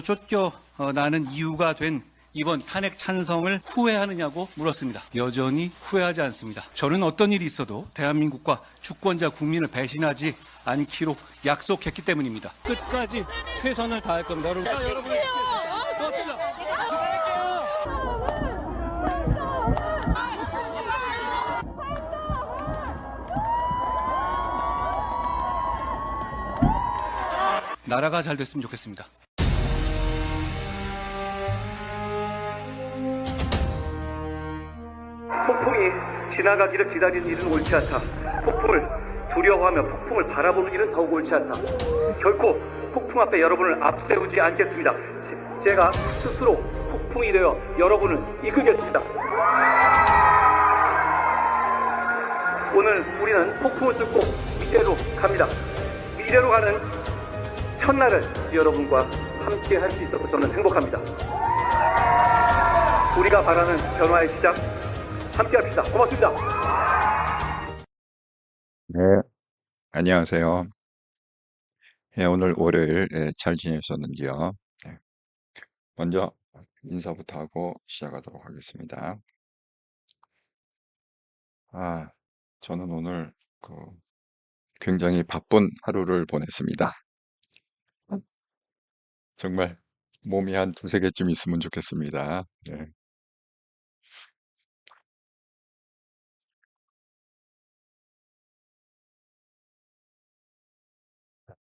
쫓겨나는 이유가 된 이번 탄핵 찬성을 후회하느냐고 물었습니다. 여전히 후회하지 않습니다. 저는 어떤 일이 있어도 대한민국과 주권자 국민을 배신하지 않기로 약속했기 때문입니다. 끝까지 최선을 다할 겁니다. 여러분, 고맙습니다. 나라가 잘 됐으면 좋겠습니다. 폭풍이 지나가기를 기다리는 일은 옳지 않다. 폭풍을 두려워하며 폭풍을 바라보는 일은 더욱 옳지 않다. 결코 폭풍 앞에 여러분을 앞세우지 않겠습니다. 제가 스스로 폭풍이 되어 여러분을 이끌겠습니다. 오늘 우리는 폭풍을 뚫고 미래로 갑니다. 미래로 가는 첫날을 여러분과 함께 할 수 있어서 저는 행복합니다. 우리가 바라는 변화의 시작 함께 합시다. 고맙습니다. 네, 안녕하세요. 오늘 월요일 잘 지내셨는지요? 네, 먼저 인사부터 하고 시작하도록 하겠습니다. 저는 오늘 굉장히 바쁜 하루를 보냈습니다. 정말 몸이 한 두세 개쯤 있으면 좋겠습니다. 네.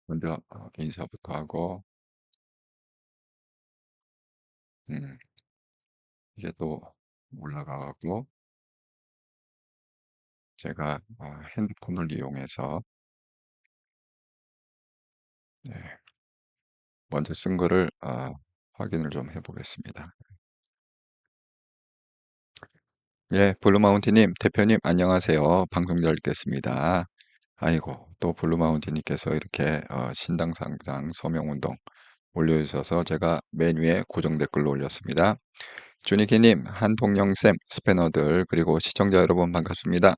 먼저 인사부터 하고 이게 또 올라가고 제가 핸드폰을 이용해서 네, 먼저 쓴 거를 확인을 좀 해보겠습니다. 예, 블루마운틴님, 대표님, 안녕하세요. 방송 잘 듣겠습니다. 아이고, 또 블루마운틴님께서 이렇게 신당상장 서명운동 올려주셔서 제가 맨 위에 고정 댓글로 올렸습니다. 주니키님, 한동영쌤, 스패너들, 그리고 시청자 여러분 반갑습니다.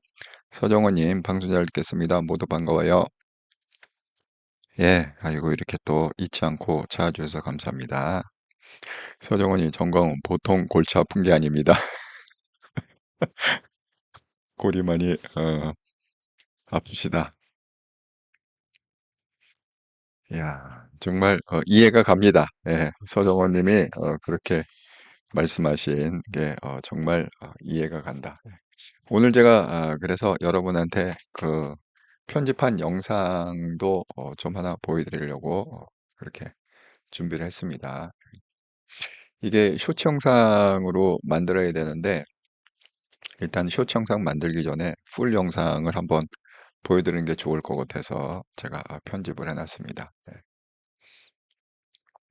서정호님, 방송 잘 듣겠습니다. 모두 반가워요. 예, 아이고, 이렇게 또 잊지 않고 찾아주셔서 감사합니다. 서정호님, 정광훈, 보통 골치 아픈 게 아닙니다. 골이 많이 아프시다. 이야, 정말 이해가 갑니다. 예, 서정호님이 그렇게 말씀하신 게 정말 이해가 간다. 예. 오늘 제가 그래서 여러분한테 편집한 영상도 좀 하나 보여드리려고 그렇게 준비를 했습니다. 이게 쇼츠 영상으로 만들어야 되는데 일단 쇼츠 영상 만들기 전에 풀 영상을 한번 보여드리는 게 좋을 것 같아서 제가 편집을 해놨습니다. 네.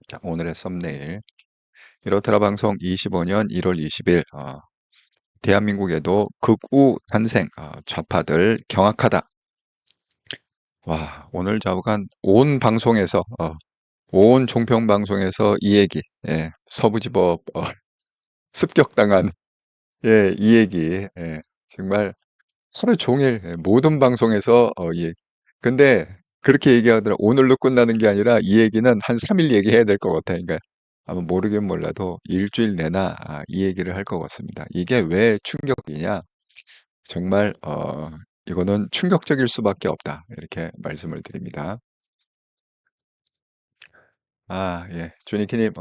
자, 오늘의 썸네일. 이렇더라 방송 25년 1월 20일 대한민국에도 극우 탄생 좌파들 경악하다. 와, 오늘 좌우간 온 방송에서 온 종편 방송에서 이 얘기 서부지법 습격당한 이 얘기 정말 하루 종일 모든 방송에서 근데 그렇게 얘기하더라. 오늘로 끝나는 게 아니라 이 얘기는 한 3일 얘기해야 될 것 같아. 그러니까 아마 모르긴 몰라도 일주일 내나 이 얘기를 할 것 같습니다. 이게 왜 충격이냐? 정말 이거는 충격적일 수밖에 없다. 이렇게 말씀을 드립니다. 예. 주니키님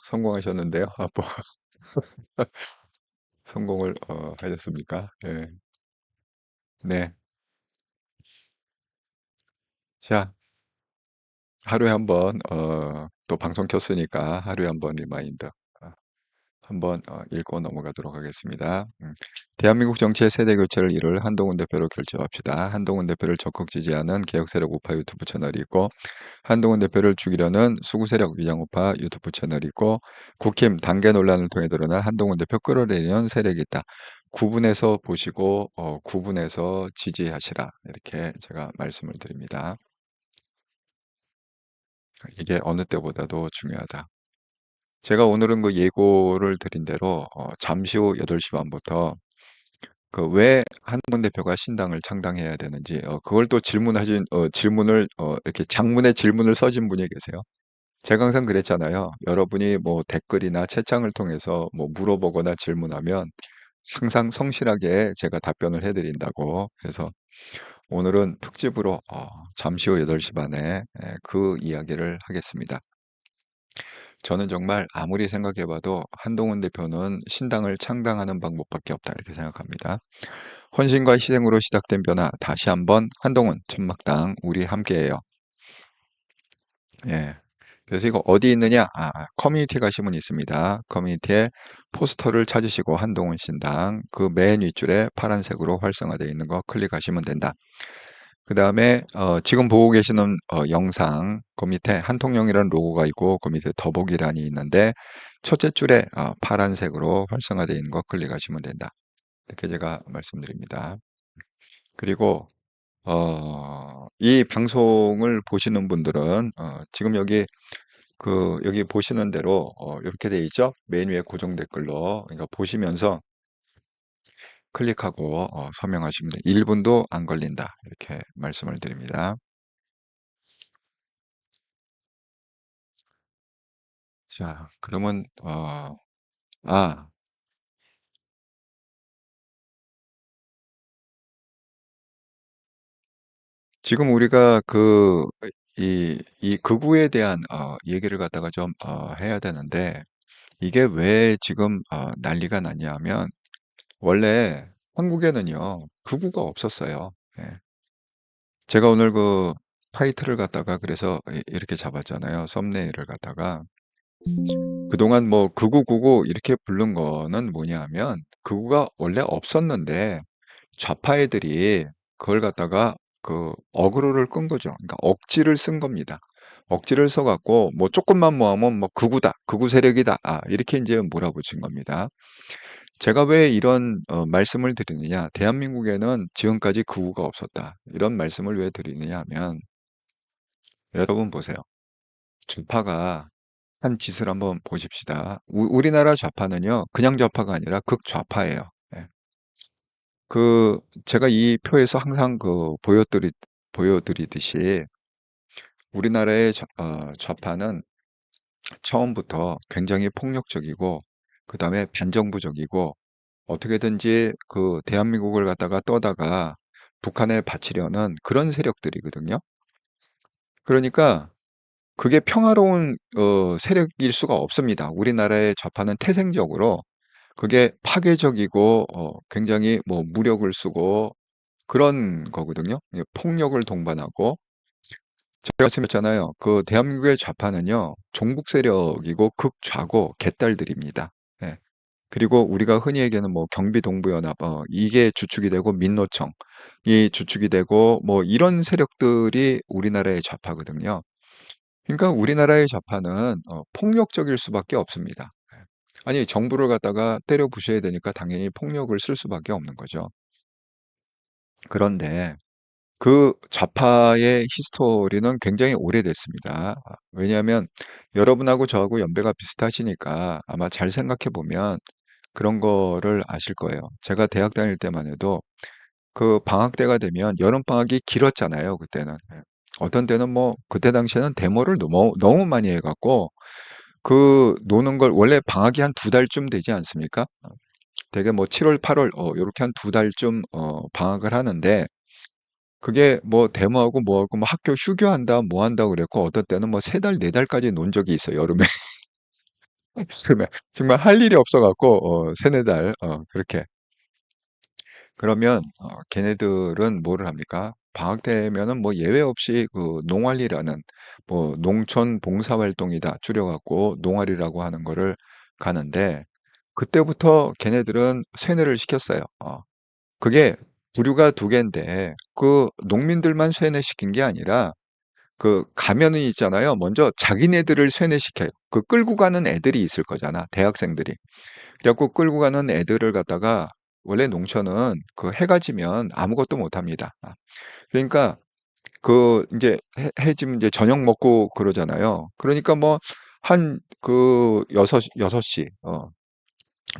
성공하셨는데요. 뭐 성공을 하셨습니까? 예. 네. 자, 하루에 한 번, 또 방송 켰으니까 하루에 한 번 리마인드 한번 읽고 넘어가도록 하겠습니다. 대한민국 정치의 세대 교체를 이룰 한동훈 대표로 결정합시다. 한동훈 대표를 적극 지지하는 개혁세력 우파 유튜브 채널이 있고 한동훈 대표를 죽이려는 수구세력 위장우파 유튜브 채널이 있고 국힘 단계 논란을 통해 드러난 한동훈 대표 끌어내리는 세력이 있다. 구분해서 보시고 구분해서 지지하시라. 이렇게 제가 말씀을 드립니다. 이게 어느 때보다도 중요하다. 제가 오늘은 그 예고를 드린 대로 잠시 후 8시 반부터 왜 한동훈 대표가 신당을 창당해야 되는지 그걸 또 질문을 이렇게 장문의 질문을 써진 분이 계세요. 제가 항상 그랬잖아요. 여러분이 뭐 댓글이나 채창을 통해서 뭐 물어보거나 질문하면 항상 성실하게 제가 답변을 해드린다고. 그래서 오늘은 특집으로 잠시 후 8시 반에 그 이야기를 하겠습니다. 저는 정말 아무리 생각해봐도 한동훈 대표는 신당을 창당하는 방법밖에 없다 이렇게 생각합니다. 헌신과 희생으로 시작된 변화, 다시 한번 한동훈 천막당 우리 함께해요. 예. 그래서 이거 어디 있느냐? 커뮤니티 가시면 있습니다. 커뮤니티에 포스터를 찾으시고 한동훈 신당 그 맨 윗줄에 파란색으로 활성화되어 있는 거 클릭하시면 된다. 그 다음에 지금 보고 계시는 영상 그 밑에 한통령이라는 로고가 있고 그 밑에 더보기란이 있는데 첫째 줄에 파란색으로 활성화되어 있는 거 클릭하시면 된다. 이렇게 제가 말씀드립니다. 그리고 이 방송을 보시는 분들은 지금 여기 보시는 대로 이렇게 돼 있죠? 메뉴에 고정 댓글로 그러니까 보시면서 클릭하고 서명하시면 돼요. 1분도 안 걸린다 이렇게 말씀을 드립니다. 자, 그러면 아 지금 우리가 이 극우에 대한 얘기를 갖다가 좀 해야 되는데 이게 왜 지금 난리가 났냐면 원래 한국에는요 극우가 없었어요. 예. 제가 오늘 그 타이틀을 갖다가 그래서 이렇게 잡았잖아요. 썸네일을 갖다가 그동안 뭐 극우 이렇게 부른 거는 뭐냐면 극우가 원래 없었는데 좌파 애들이 그걸 갖다가 그 어그로를 끈 거죠. 그러니까 억지를 쓴 겁니다. 억지를 써 갖고 뭐 조금만 모으면 뭐 극우다, 극우 세력이다. 이렇게 이제 몰아붙인 겁니다. 제가 왜 이런 말씀을 드리느냐? 대한민국에는 지금까지 극우가 없었다. 이런 말씀을 왜 드리느냐 하면 여러분 보세요. 좌파가 한 짓을 한번 보십시다. 우리나라 좌파는요. 그냥 좌파가 아니라 극좌파예요. 예. 제가 이 표에서 항상 보여드리듯이 우리나라의 좌파는 처음부터 굉장히 폭력적이고 그다음에 반정부적이고 어떻게든지 그 대한민국을 갖다가 떠다가 북한에 바치려는 그런 세력들이거든요. 그러니까 그게 평화로운 세력일 수가 없습니다. 우리나라의 좌파는 태생적으로 그게 파괴적이고 굉장히 뭐 무력을 쓰고 그런 거거든요. 예, 폭력을 동반하고 제가 말씀했잖아요. 그 대한민국의 좌파는요. 종북 세력이고 극좌고 개딸들입니다. 예. 그리고 우리가 흔히 얘기하는 뭐 경비동부연합 이게 주축이 되고 민노총 이 주축이 되고 뭐 이런 세력들이 우리나라의 좌파거든요. 그러니까 우리나라의 좌파는 폭력적일 수밖에 없습니다. 예. 아니 정부를 갖다가 때려 부셔야 되니까 당연히 폭력을 쓸 수밖에 없는 거죠. 그런데 그 좌파의 히스토리는 굉장히 오래됐습니다. 왜냐하면 여러분하고 저하고 연배가 비슷하시니까 아마 잘 생각해 보면 그런 거를 아실 거예요. 제가 대학 다닐 때만 해도 그 방학 때가 되면 여름 방학이 길었잖아요, 그때는. 예. 어떤 때는 뭐 그때 당시에는 데모를 너무 많이 해 갖고 그 노는 걸 원래 방학이 한 2달쯤 되지 않습니까? 되게 뭐 7월, 8월 요렇게 한 2달쯤 방학을 하는데 그게 뭐 데모하고 뭐하고 뭐 학교 휴교한다 뭐 한다 그랬고 어떤 때는 뭐 3달, 4달까지 논 적이 있어요, 여름에. 그러면 정말 할 일이 없어 갖고 3-4달 그렇게. 그러면 걔네들은 뭐를 합니까? 방학 되면은 뭐 예외 없이 그 농활이라는 뭐 농촌 봉사활동이다 줄여 갖고 농활이라고 하는 거를 가는데 그때부터 걔네들은 세뇌를 시켰어요. 그게 부류가 2개인데 그 농민들만 세뇌시킨 게 아니라 그 가면은 있잖아요. 먼저 자기네들을 세뇌시켜요. 그 끌고 가는 애들이 있을 거잖아, 대학생들이. 그래 갖고 끌고 가는 애들을 갖다가 원래 농촌은 그 해가 지면 아무것도 못 합니다. 그러니까 그 인제 해 지면 이제 저녁 먹고 그러잖아요. 그러니까 뭐 한 그 6시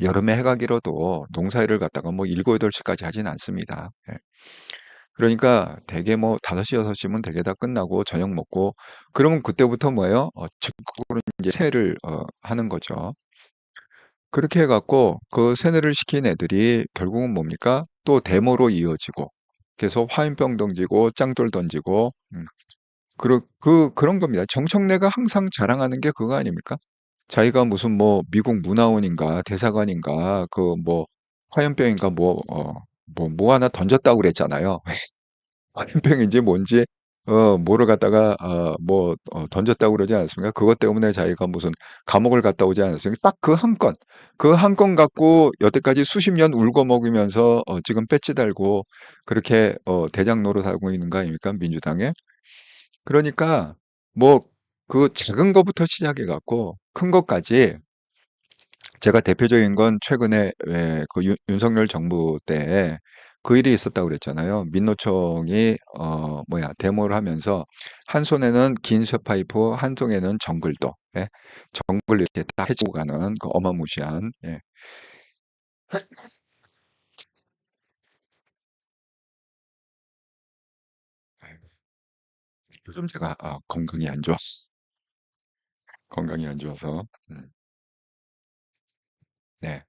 여름에 해가 길어도 농사일을 갖다가 뭐 7-8 시까지 하진 않습니다. 예. 그러니까 대개 뭐 5시, 6시면 대개 다 끝나고 저녁 먹고 그러면 그때부터 뭐예요? 적극적으로 이제 세뇌를 하는 거죠. 그렇게 해갖고 그 세뇌를 시킨 애들이 결국은 뭡니까? 또 데모로 이어지고 계속 화염병 던지고 짱돌 던지고 그런 겁니다. 정청래가 항상 자랑하는 게 그거 아닙니까? 자기가 무슨 뭐 미국 문화원인가 대사관인가 그 뭐 화염병인가 뭐 하나 던졌다고 그랬잖아요. 화염병인지 뭔지 뭐를 갖다가 던졌다고 그러지 않았습니까? 그것 때문에 자기가 무슨 감옥을 갔다 오지 않았습니까? 딱 그 한 건 갖고 여태까지 수십 년 울고 먹으면서 지금 배지 달고 그렇게 대장 노릇하고 있는 거 아닙니까? 민주당에. 그러니까 뭐 그 작은 거부터 시작해 갖고 큰 것까지 제가 대표적인 건 최근에 그 윤석열 정부 때 그 일이 있었다고 그랬잖아요. 민노총이 데모를 하면서 한 손에는 긴 쇠파이프, 한 손에는 정글도, 예, 정글 이렇게 딱 해주고 가는 그 어마무시한, 예. 요즘 제가 건강이 안 좋아서, 네.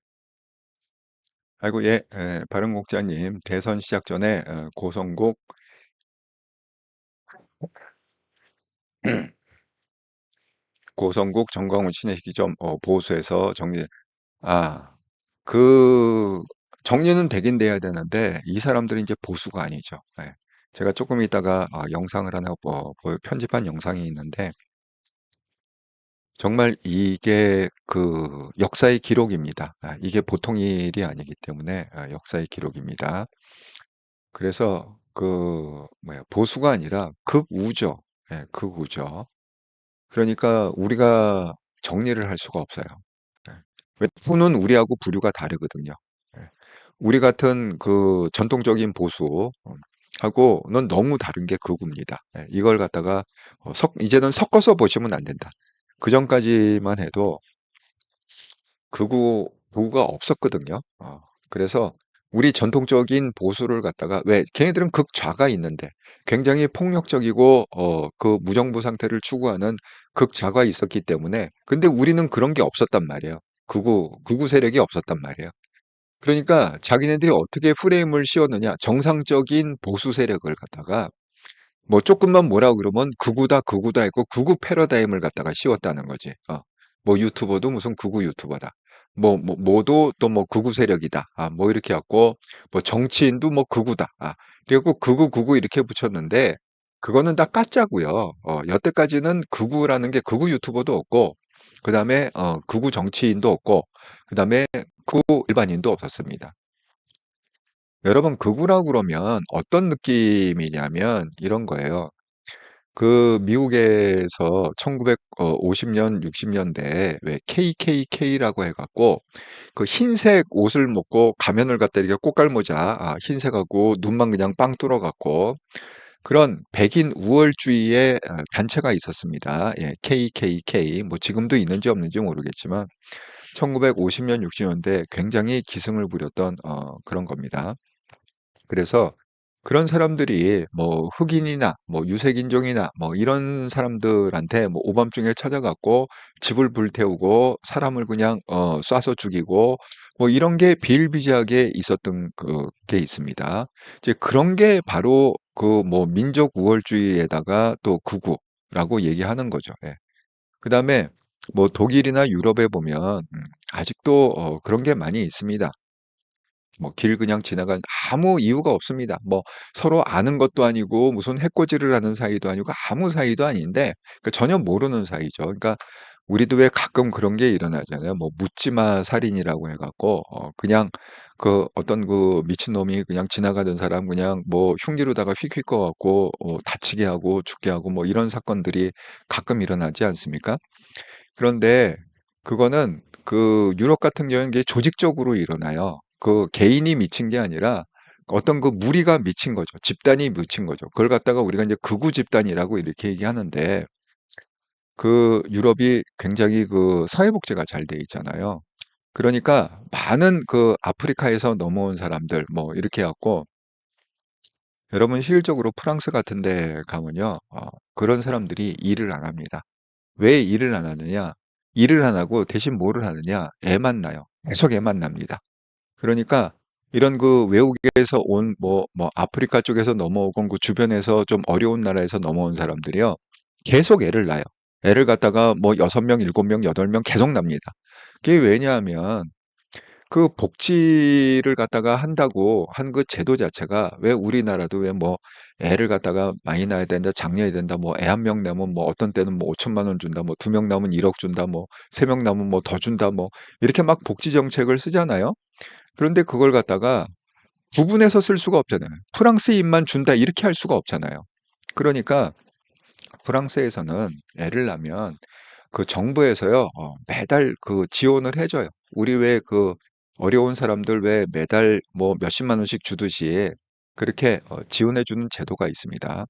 아이고, 예, 바른국자님, 대선 시작 전에 고성국 고성국 정광훈 친해시기 좀 보수해서 정리. 아, 그 정리는 되긴 돼야 되는데 이 사람들이 이제 보수가 아니죠. 예. 제가 조금 있다가 영상을 하나 편집한 영상이 있는데 정말 이게 그 역사의 기록입니다. 이게 보통 일이 아니기 때문에 역사의 기록입니다. 그래서 그 뭐야 보수가 아니라 극우죠. 예, 극우죠. 그러니까 우리가 정리를 할 수가 없어요. 예. 왜 후는 우리하고 부류가 다르거든요. 예. 우리 같은 그 전통적인 보수 하고는 너무 다른 게 극우입니다. 예. 이걸 갖다가 이제는 섞어서 보시면 안 된다. 그 전까지만 해도 극우가 없었거든요. 그래서 우리 전통적인 보수를 갖다가 왜 걔네들은 극좌가 있는데 굉장히 폭력적이고 그 무정부 상태를 추구하는 극좌가 있었기 때문에 근데 우리는 그런 게 없었단 말이에요. 극우 세력이 없었단 말이에요. 그러니까 자기네들이 어떻게 프레임을 씌웠느냐 정상적인 보수 세력을 갖다가 뭐 조금만 뭐라 그러면 극우다 했고 극우 패러다임을 갖다가 씌웠다는 거지. 뭐 유튜버도 무슨 극우 유튜버다. 뭐도 또 뭐 극우 세력이다. 뭐 이렇게 갖고 뭐 정치인도 뭐 극우다. 그리고 극우 이렇게 붙였는데 그거는 다 까짜고요. 여태까지는 극우라는 게 극우 유튜버도 없고 그다음에 극우 정치인도 없고 그다음에 극우 일반인도 없었습니다. 여러분 극우라고 그러면 어떤 느낌이냐면 이런 거예요. 그 미국에서 1950년, 60년대에 왜 KKK라고 해갖고 그 흰색 옷을 먹고 가면을 갖다 이렇게 꽃갈모자, 흰색하고 눈만 그냥 빵 뚫어갖고 그런 백인 우월주의의 단체가 있었습니다. 예, KKK. 뭐 지금도 있는지 없는지 모르겠지만 1950년, 60년대 굉장히 기승을 부렸던 그런 겁니다. 그래서 그런 사람들이 뭐 흑인이나 뭐 유색인종이나 뭐 이런 사람들한테 뭐 오밤중에 찾아갔고 집을 불태우고 사람을 그냥 쏴서 죽이고 뭐 이런 게 비일비재하게 있었던 게 있습니다. 이제 그런 게 바로 그 뭐 민족 우월주의에다가 또 극우라고 얘기하는 거죠. 예. 그다음에 뭐 독일이나 유럽에 보면 아직도 그런 게 많이 있습니다. 뭐 길 그냥 지나간 아무 이유가 없습니다. 뭐 서로 아는 것도 아니고 무슨 해코지를 하는 사이도 아니고 아무 사이도 아닌데 그 전혀 모르는 사이죠. 그러니까 우리도 왜 가끔 그런 게 일어나잖아요. 뭐 묻지마 살인이라고 해 갖고 그냥 그 어떤 그 미친놈이 그냥 지나가던 사람 그냥 뭐 흉기로다가 휙휙 꺼 갖고 다치게 하고 죽게 하고 뭐 이런 사건들이 가끔 일어나지 않습니까? 그런데 그거는 그 유럽 같은 경우는 이게 조직적으로 일어나요. 그 개인이 미친 게 아니라 어떤 그 무리가 미친 거죠. 집단이 미친 거죠. 그걸 갖다가 우리가 이제 극우 집단이라고 이렇게 얘기하는데 그 유럽이 굉장히 그 사회복지가 잘 돼 있잖아요. 그러니까 많은 그 아프리카에서 넘어온 사람들 뭐 이렇게 해 갖고 여러분 실질적으로 프랑스 같은 데 가면요. 그런 사람들이 일을 안 합니다. 왜 일을 안 하느냐? 일을 안 하고 대신 뭐를 하느냐? 애만 나요. 계속 애만 납니다. 그러니까 이런 그 외국에서 온 뭐 아프리카 쪽에서 넘어오건 그 주변에서 좀 어려운 나라에서 넘어온 사람들이요. 계속 애를 낳아요. 애를 갖다가 뭐 6명, 7명, 8명 계속 납니다. 그게 왜냐하면 그 복지를 갖다가 한다고 한 그 제도 자체가 왜 우리나라도 왜 뭐 애를 갖다가 많이 낳아야 된다, 장려해야 된다, 뭐 애 한 명 낳으면 뭐 어떤 때는 뭐 5천만 원 준다, 뭐 2명 낳으면 1억 준다, 뭐 3명 낳으면 뭐 더 준다, 뭐 이렇게 막 복지 정책을 쓰잖아요. 그런데 그걸 갖다가 구분해서 쓸 수가 없잖아요. 프랑스인만 준다 이렇게 할 수가 없잖아요. 그러니까 프랑스에서는 애를 낳으면 그 정부에서요, 매달 그 지원을 해줘요. 우리 왜 그 어려운 사람들 왜 매달 뭐 몇십만 원씩 주듯이 그렇게 지원해주는 제도가 있습니다.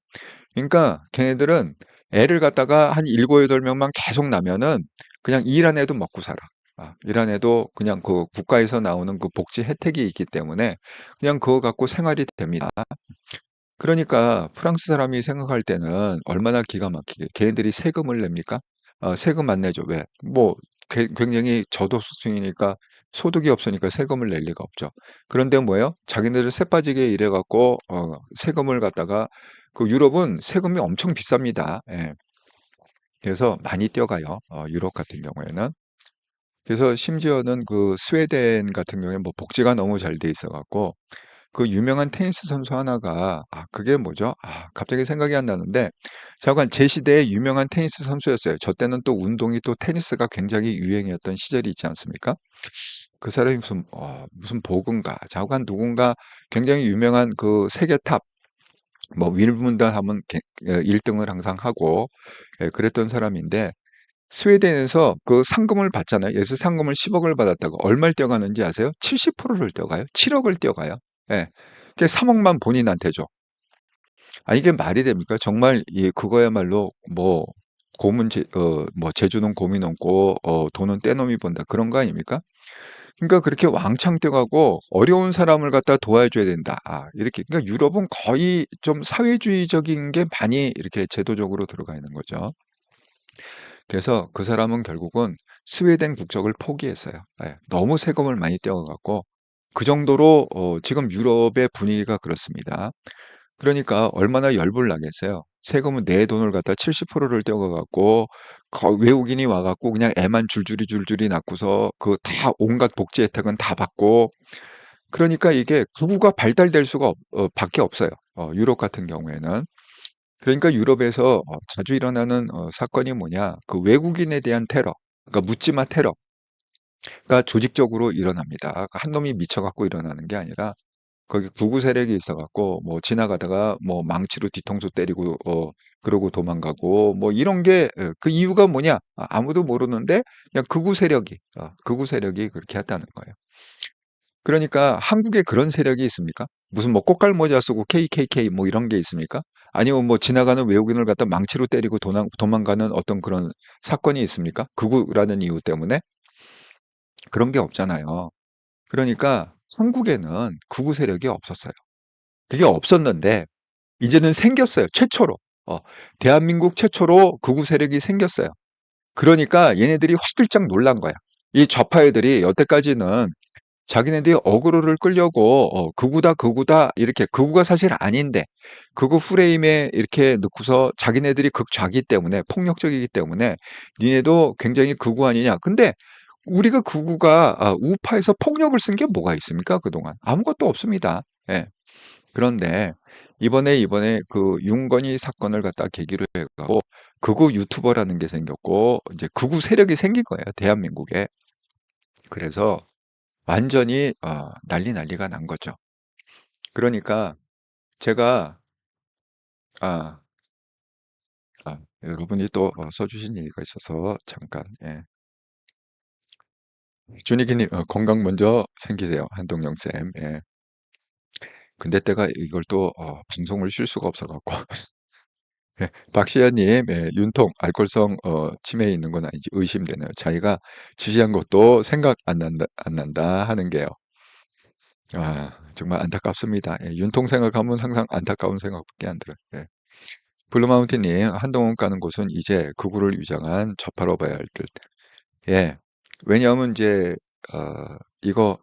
그러니까 걔네들은 애를 갖다가 한 7, 8명만 계속 나면은 그냥 일 안 해도 먹고 살아. 일 안 해도 그냥 그 국가에서 나오는 그 복지 혜택이 있기 때문에 그냥 그거 갖고 생활이 됩니다. 그러니까 프랑스 사람이 생각할 때는 얼마나 기가 막히게 걔네들이 세금을 냅니까? 세금 안 내죠. 왜? 뭐 굉장히 저소득층이니까 소득이 없으니까 세금을 낼 리가 없죠. 그런데 뭐예요? 자기네들 쇠 빠지게 일해 갖고 세금을 갖다가 그 유럽은 세금이 엄청 비쌉니다. 예. 그래서 많이 뛰어가요. 유럽 같은 경우에는. 그래서 심지어는 그 스웨덴 같은 경우에 뭐 복지가 너무 잘 돼 있어 갖고 그 유명한 테니스 선수 하나가 그게 뭐죠? 갑자기 생각이 안 나는데 잠깐 제 시대에 유명한 테니스 선수였어요. 저 때는 또 운동이 또 테니스가 굉장히 유행이었던 시절이 있지 않습니까? 그 사람이 무슨 보근가 자관 누군가 굉장히 유명한 그 세계 탑 뭐 윌문단 하면 1등을 항상 하고 그랬던 사람인데 스웨덴에서 그 상금을 받잖아요. 예수 상금을 10억을 받았다고 얼마를 뛰어가는지 아세요? 70%를 뛰어가요. 7억을 뛰어가요. 예. 그게 3억만 본인한테 줘. 이게 말이 됩니까? 정말 그거야말로 뭐 뭐 제주는 곰이 넘고 돈은 떼놈이 번다 그런 거 아닙니까? 그러니까 그렇게 왕창 뛰어가고 어려운 사람을 갖다 도와줘야 된다. 이렇게 그러니까 유럽은 거의 좀 사회주의적인 게 많이 이렇게 제도적으로 들어가 있는 거죠. 그래서 그 사람은 결국은 스웨덴 국적을 포기했어요. 예, 너무 세금을 많이 떼어갖고 그 정도로 지금 유럽의 분위기가 그렇습니다. 그러니까 얼마나 열불 나겠어요. 세금은 내 돈을 갖다 70%를 떼어갖고 외국인이 와갖고 그냥 애만 줄줄이 낳고서 그 다 온갖 복지 혜택은 다 받고 그러니까 이게 구구가 발달될 수가 밖에 없어요. 유럽 같은 경우에는. 그러니까 유럽에서 자주 일어나는 사건이 뭐냐? 그 외국인에 대한 테러, 그러니까 묻지마 테러가 조직적으로 일어납니다. 그러니까 한 놈이 미쳐갖고 일어나는 게 아니라 거기 구구 세력이 있어갖고 뭐 지나가다가 뭐 망치로 뒤통수 때리고 그러고 도망가고 뭐 이런 게 그 이유가 뭐냐? 아무도 모르는데 그냥 극우 세력이 그렇게 했다는 거예요. 그러니까 한국에 그런 세력이 있습니까? 무슨 뭐 꽃갈모자 쓰고 KKK 뭐 이런 게 있습니까? 아니면 뭐 지나가는 외국인을 갖다 망치로 때리고 도망가는 어떤 그런 사건이 있습니까? 극우라는 이유 때문에? 그런 게 없잖아요. 그러니까 한국에는 극우 세력이 없었어요. 그게 없었는데 이제는 생겼어요. 최초로. 대한민국 최초로 극우 세력이 생겼어요. 그러니까 얘네들이 화들짝 놀란 거야. 이 좌파 애들이 여태까지는 자기네들이 어그로를 끌려고 극우다 이렇게 극우가 사실 아닌데 극우 프레임에 이렇게 넣고서 자기네들이 극좌기 때문에 폭력적이기 때문에 니네도 굉장히 극우 아니냐. 근데 우리가 극우가 우파에서 폭력을 쓴 게 뭐가 있습니까? 그동안 아무것도 없습니다. 예. 그런데 이번에 그 윤건희 사건을 갖다 계기로 해가지고 극우 유튜버라는 게 생겼고 이제 극우 세력이 생긴 거예요. 대한민국에. 그래서 완전히 난리가 난 거죠. 그러니까 제가 아, 여러분이 또 써주신 얘기가 있어서 잠깐 준이기님 건강 먼저 생기세요. 한동영 쌤. 예. 근데 때가 이걸 또 방송을 쉴 수가 없어갖고 예. 박시아님 윤통 알코올성 치매에 있는 건 아닌지 의심되네요. 자기가 지시한 것도 생각 안 난다 하는 게요. 정말 안타깝습니다. 예, 윤통 생각하면 항상 안타까운 생각밖에 안 들어요. 예. 블루마운틴님, 한동훈 가는 곳은 이제 극우를 위장한 좌파로 봐야 할 듯. 예. 왜냐하면 이제, 이거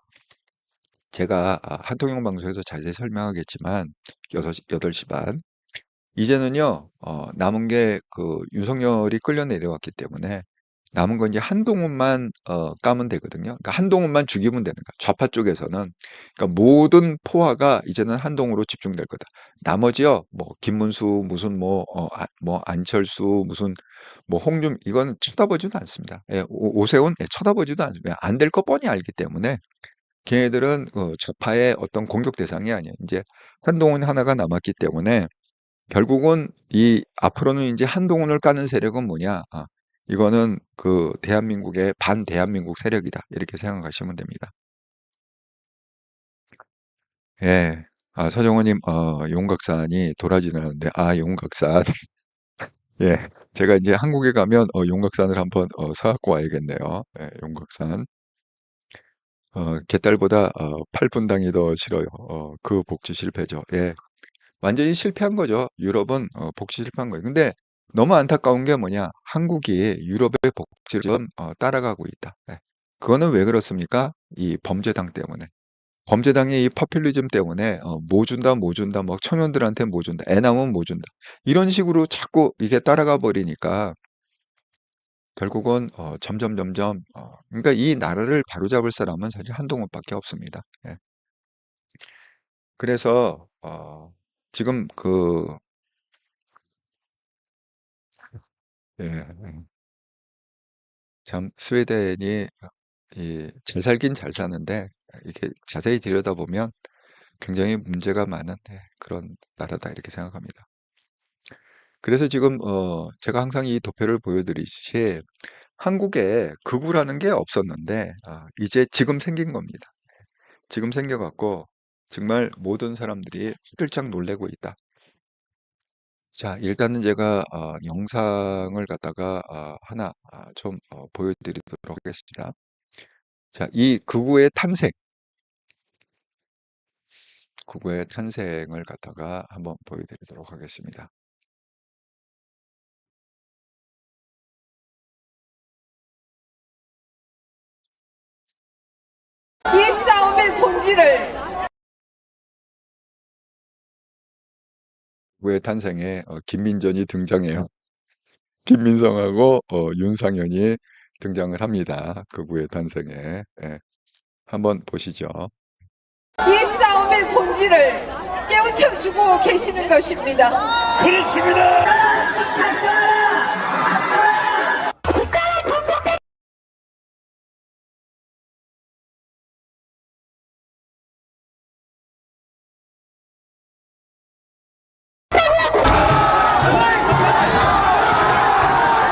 제가 한통용 방송에서 자세히 설명하겠지만, 8시 반. 이제는요, 남은 게 그 윤석열이 끌려 내려왔기 때문에 남은 건 이제 한동훈만 까면 되거든요. 그러니까 한동훈만 죽이면 되는 거야. 좌파 쪽에서는. 그러니까 모든 포화가 이제는 한동훈으로 집중될 거다. 나머지요, 뭐 김문수 무슨 뭐 안철수 무슨 뭐 홍준 이건 쳐다보지도 않습니다. 예, 오세훈 예, 쳐다보지도 않습니다. 안 될 거 뻔히 알기 때문에 걔네들은 좌파의 어떤 공격 대상이 아니에요. 이제 한동훈 하나가 남았기 때문에 결국은 이 앞으로는 이제 한동훈을 까는 세력은 뭐냐? 이거는 그 대한민국의 반대한민국 세력이다. 이렇게 생각하시면 됩니다. 예. 서정호님, 용각산이 도라지나는데, 용각산. 예. 제가 이제 한국에 가면, 용각산을 한번, 사갖고 와야겠네요. 예, 용각산. 개딸보다, 8분당이 더 싫어요. 그 복지 실패죠. 예. 완전히 실패한 거죠. 유럽은 복지 실패한 거예요. 근데 너무 안타까운 게 뭐냐? 한국이 유럽의 복지를 좀 따라가고 있다. 예. 그거는 왜 그렇습니까? 이 범죄당 때문에. 범죄당의 이 포퓰리즘 때문에 뭐 준다, 뭐 준다, 막 청년들한테 뭐 준다, 애 낳으면 뭐 준다. 이런 식으로 자꾸 이게 따라가 버리니까 결국은 점점 그러니까 이 나라를 바로잡을 사람은 사실 한동훈밖에 없습니다. 예. 그래서 지금 예, 참 스웨덴이 잘 살긴 잘 사는데 이렇게 자세히 들여다보면 굉장히 문제가 많은 그런 나라다 이렇게 생각합니다. 그래서 지금 제가 항상 이 도표를 보여드리듯이 한국에 극우라는 게 없었는데 이제 지금 생긴 겁니다. 지금 생겨갖고 정말 모든 사람들이 화들짝 놀래고 있다. 자, 일단은 제가 영상을 갖다가 하나 좀 보여드리도록 하겠습니다. 자, 이 극우의 탄생을 갖다가 한번 보여드리도록 하겠습니다. 이 싸움의 본질을 극우의 탄생에 김민전이 등장해요. 김민성하고 윤상현이 등장을 합니다. 극우의 탄생에. 예. 한번 보시죠. 이 싸움의 본질을 깨우쳐주고 계시는 것입니다.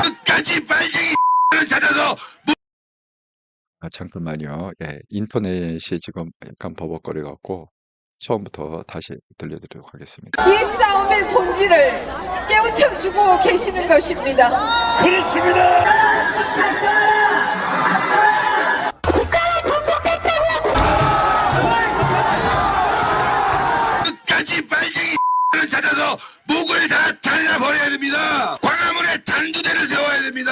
끝까지 빨갱이 찾아서 잠깐만요. 예, 인터넷이 지금 약간 버벅거려 갖고 처음부터 다시 들려드리도록 하겠습니다. 이 싸움의 본질을 깨우쳐주고 계시는 것입니다. 끝까지 빨갱이 찾아서 목을 다 잘라버려야 됩니다. 광화문에 단두대를 세워야 됩니다.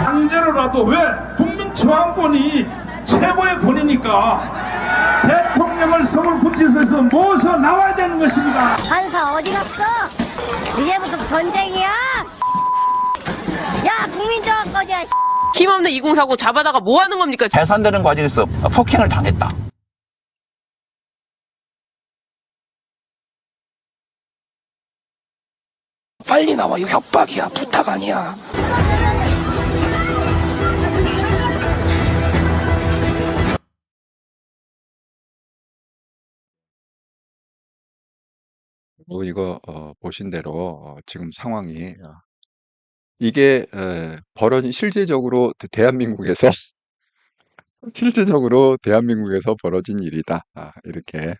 강제로라도 왜 국민 저항권이 최고의 권위니까 대통령을 서울구치소에서 모셔 나와야 되는 것입니다. 판사 어디 갔어? 이제부터 전쟁이야? 야 국민저항권이야. 힘없는 2040 잡아다가 뭐 하는 겁니까? 해산되는 과정에서 폭행을 당했다. 빨리 나와. 이거 협박이야. 부탁 아니야. 이거 보신 대로 지금 상황이 이게 벌어진 실제적으로 대한민국에서 실제적으로 대한민국에서 벌어진 일이다. 이렇게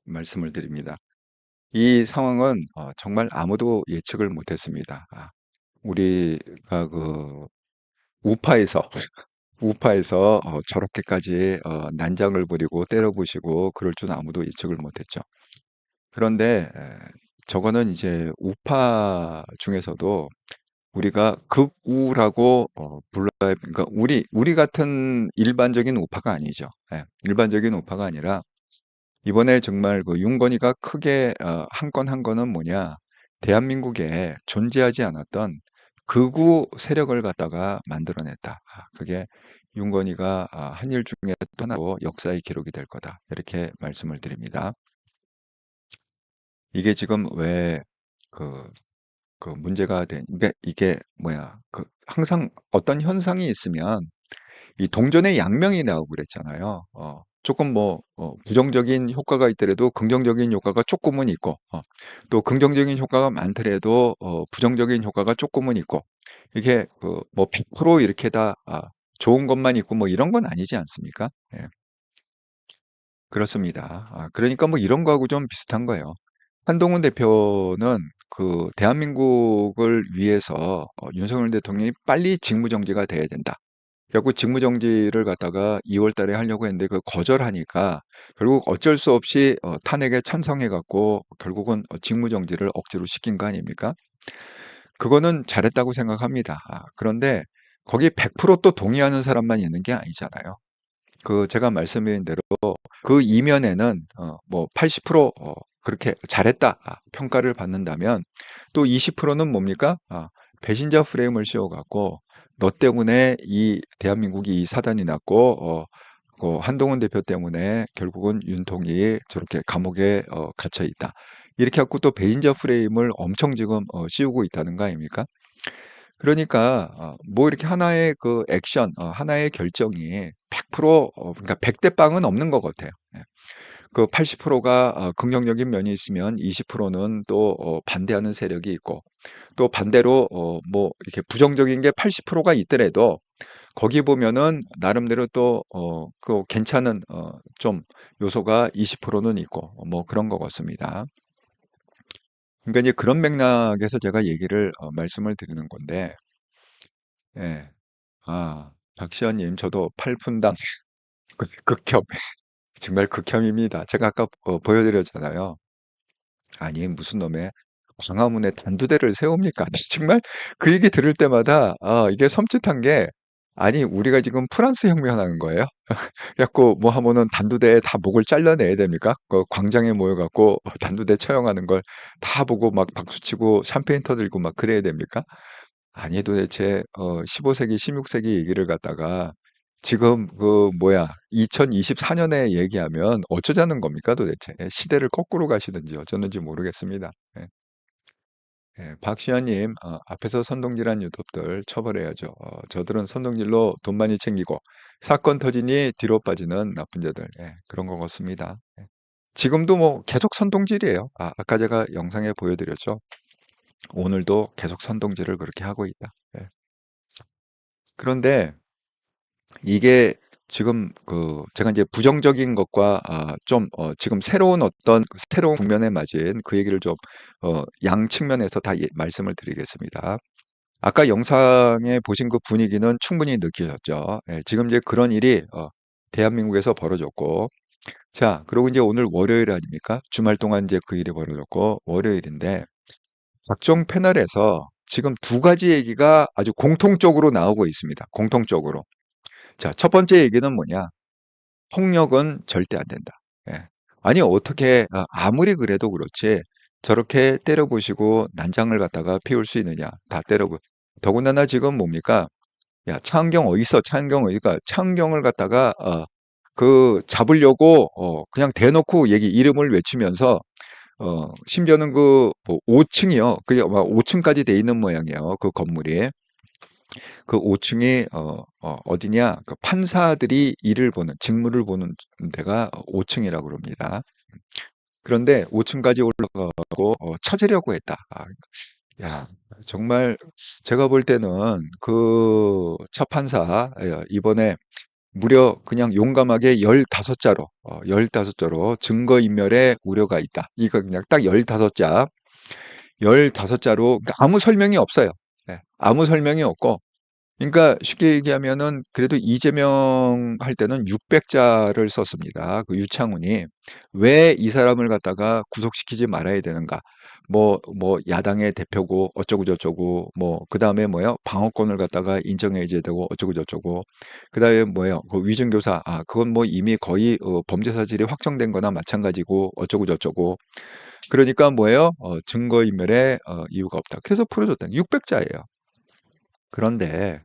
말씀을 드립니다. 이 상황은 정말 아무도 예측을 못했습니다. 우리가 그 우파에서 우파에서 저렇게까지 난장을 부리고 때려부시고 그럴 줄 아무도 예측을 못했죠. 그런데 저거는 이제 우파 중에서도 우리가 극우라고 불러야, 그러니까 우리 같은 일반적인 우파가 아니죠. 예, 일반적인 우파가 아니라 이번에 정말 그 윤건이가 크게 한 건 한 거는 뭐냐? 대한민국에 존재하지 않았던 극우 세력을 갖다가 만들어냈다. 그게 윤건이가 한 일 중에 또 하나로 역사의 기록이 될 거다. 이렇게 말씀을 드립니다. 이게 지금 왜 그 문제가 된, 이게 뭐야? 항상 어떤 현상이 있으면 이 동전의 양면이 나오고 그랬잖아요. 조금 부정적인 효과가 있더라도 긍정적인 효과가 조금은 있고, 또 긍정적인 효과가 많더라도 부정적인 효과가 조금은 있고, 이게 100% 이렇게 다 좋은 것만 있고 뭐 이런 건 아니지 않습니까? 예, 그렇습니다. 그러니까 뭐 이런 거하고 좀 비슷한 거예요. 한동훈 대표는 그 대한민국을 위해서 윤석열 대통령이 빨리 직무정지가 돼야 된다. 그래갖고 직무정지를 갖다가 2월 달에 하려고 했는데 그 거절하니까 결국 어쩔 수 없이 탄핵에 찬성해갖고 결국은 직무정지를 억지로 시킨 거 아닙니까? 그거는 잘했다고 생각합니다. 그런데 거기 100%또 동의하는 사람만 있는 게 아니잖아요. 제가 말씀드린 대로 그 이면에는 뭐 80% 그렇게 잘했다 평가를 받는다면 또 20%는 뭡니까? 배신자 프레임을 씌워갖고 너 때문에 이 대한민국이 이 사단이 났고 한동훈 대표 때문에 결국은 윤통이 저렇게 감옥에 갇혀 있다. 이렇게 갖고 또 배신자 프레임을 엄청 지금 씌우고 있다는 거 아닙니까? 그러니까 뭐 이렇게 하나의 그 액션, 하나의 결정이 100% 그러니까 100대 빵은 없는 것 같아요. 예. 그 80%가 긍정적인 면이 있으면 20%는 또 반대하는 세력이 있고 또 반대로 뭐 이렇게 부정적인 게 80%가 있더라도 거기 보면은 나름대로 또 그 괜찮은 좀 요소가 20%는 있고 뭐 그런 것 같습니다. 그러니까 이제 그런 맥락에서 제가 얘기를 말씀을 드리는 건데, 예. 박시현님, 저도 8분당 극혐, 정말 극혐입니다. 제가 아까 보여드렸잖아요. 아니, 무슨 놈의 광화문에 단두대를 세웁니까? 정말 그 얘기 들을 때마다 이게 섬찟한 게, 아니, 우리가 지금 프랑스 혁명하는 거예요? 그래갖고 뭐 하면은 단두대에 다 목을 잘라내야 됩니까? 그 광장에 모여갖고 단두대 처형하는 걸 다 보고 막 박수치고 샴페인 터들고 막 그래야 됩니까? 아니 도대체 15세기, 16세기 얘기를 갖다가 지금 2024년에 얘기하면 어쩌자는 겁니까 도대체? 시대를 거꾸로 가시든지 어쩌는지 모르겠습니다. 예. 예, 박시현님, 앞에서 선동질한 유튜브들 처벌해야죠. 저들은 선동질로 돈 많이 챙기고 사건 터지니 뒤로 빠지는 나쁜 자들. 예, 그런 것 같습니다. 예. 지금도 뭐 계속 선동질이에요. 아까 제가 영상에 보여드렸죠. 오늘도 계속 선동질을 그렇게 하고 있다. 예. 그런데 이게 지금 제가 이제 부정적인 것과 좀 지금 새로운 국면에 맞은 그 얘기를 좀 양 측면에서 다 말씀을 드리겠습니다. 아까 영상에 보신 그 분위기는 충분히 느끼셨죠. 예, 지금 이제 그런 일이 대한민국에서 벌어졌고, 자, 그리고 이제 오늘 월요일 아닙니까? 주말 동안 이제 그 일이 벌어졌고 월요일인데 각종 패널에서 지금 두 가지 얘기가 아주 공통적으로 나오고 있습니다. 공통적으로. 자, 첫 번째 얘기는 뭐냐? 폭력은 절대 안 된다. 예. 아니, 어떻게, 아무리 그래도 그렇지, 저렇게 때려부시고 난장을 갖다가 피울 수 있느냐? 다 더군다나 지금 뭡니까? 야, 차은경 어디 있어? 차은경 어디가? 차은경을 갖다가, 잡으려고, 그냥 대놓고 이름을 외치면서, 심지어는 뭐 5층이요. 그게 5층까지 돼 있는 모양이에요. 그 건물이. 그 5층이 어디냐? 그 판사들이 직무를 보는 데가 5층이라고 그럽니다. 그런데 5층까지 올라가고 찾으려고 했다. 야, 정말 제가 볼 때는 그 차 판사 이번에 무려 그냥 용감하게 15자로 증거인멸의 우려가 있다. 이거 그냥 딱 15자, 15자로 아무 설명이 없어요. 예, 아무 설명이 없고 그러니까 쉽게 얘기하면은 그래도 이재명 할 때는 600자를 썼습니다. 그 유창훈이 왜 이 사람을 갖다가 구속시키지 말아야 되는가? 뭐 야당의 대표고 어쩌고 저쩌고 뭐 그다음에 뭐요? 방어권을 갖다가 인정해야 되고 어쩌고 저쩌고 그다음에 뭐예요? 그 위증교사 그건 뭐 이미 거의 범죄 사실이 확정된 거나 마찬가지고 어쩌고 저쩌고 그러니까 뭐예요? 증거인멸의 이유가 없다. 그래서 풀어줬다. 600자예요. 그런데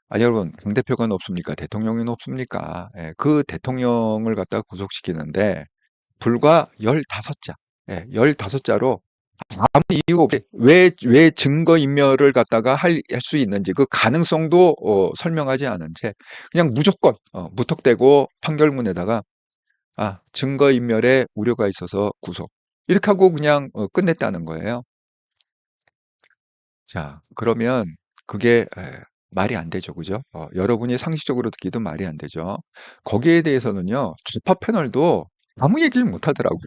아니 여러분 당대표가 없습니까? 대통령이 없습니까? 예, 그 대통령을 갖다가 구속시키는데 불과 15자, 15자로 아무 이유 없이 왜 증거인멸을 갖다가 할 수 있는지 그 가능성도 설명하지 않은 채 그냥 무조건 무턱대고 판결문에다가 증거인멸에 우려가 있어서 구속 이렇게 하고 그냥 끝냈다는 거예요. 자, 그러면 그게 말이 안 되죠. 그죠? 여러분이 상식적으로 듣기도 말이 안 되죠. 거기에 대해서는요, 좌파 패널도 아무 얘기를 못 하더라고요.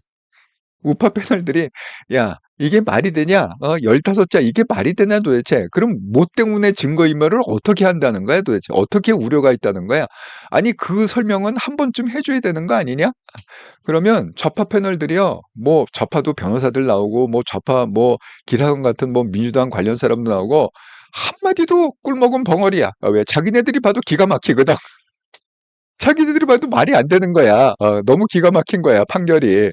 우파 패널들이, 야, 이게 말이 되냐? 15자, 이게 말이 되냐 도대체? 그럼 뭐 때문에 증거인멸을 어떻게 한다는 거야 도대체? 어떻게 우려가 있다는 거야? 아니, 그 설명은 한 번쯤 해줘야 되는 거 아니냐? 그러면 좌파 패널들이요, 뭐 좌파도 변호사들 나오고, 뭐 좌파 뭐 기사관 같은 뭐 민주당 관련 사람도 나오고 한마디도 꿀먹은 벙어리야. 왜? 자기네들이 봐도 기가 막히거든. 자기네들이 봐도 말이 안 되는 거야. 너무 기가 막힌 거야 판결이.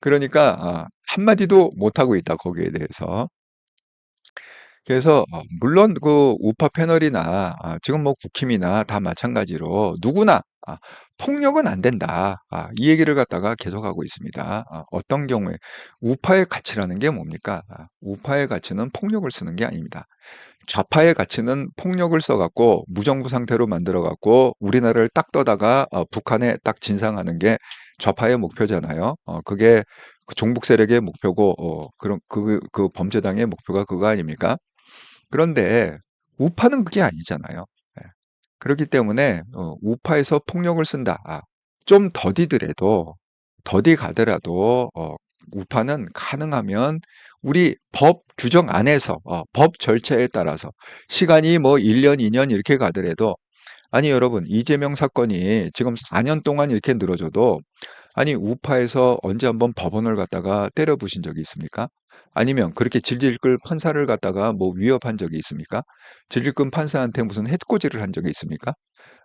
그러니까 한마디도 못 하고 있다 거기에 대해서. 그래서 물론 그 우파 패널이나 지금 뭐 국힘이나 다 마찬가지로 누구나 폭력은 안 된다. 이 얘기를 갖다가 계속하고 있습니다. 어떤 경우에 우파의 가치라는 게 뭡니까? 우파의 가치는 폭력을 쓰는 게 아닙니다. 좌파의 가치는 폭력을 써갖고 무정부 상태로 만들어갖고 우리나라를 딱 떠다가 북한에 딱 진상하는 게 좌파의 목표잖아요. 그게 그 종북 세력의 목표고 그런 그 범죄당의 목표가 그거 아닙니까? 그런데 우파는 그게 아니잖아요. 예. 그렇기 때문에 우파에서 폭력을 쓴다. 좀 더디 가더라도 우파는 가능하면 우리 법 규정 안에서 법 절차에 따라서 시간이 뭐 1년, 2년 이렇게 가더라도 아니 여러분 이재명 사건이 지금 4년 동안 이렇게 늘어져도 아니 우파에서 언제 한번 법원을 갖다가 때려 부신 적이 있습니까? 아니면 그렇게 질질 끌 판사를 갖다가 뭐 위협한 적이 있습니까? 질질 끌 판사한테 무슨 해코지를 한 적이 있습니까?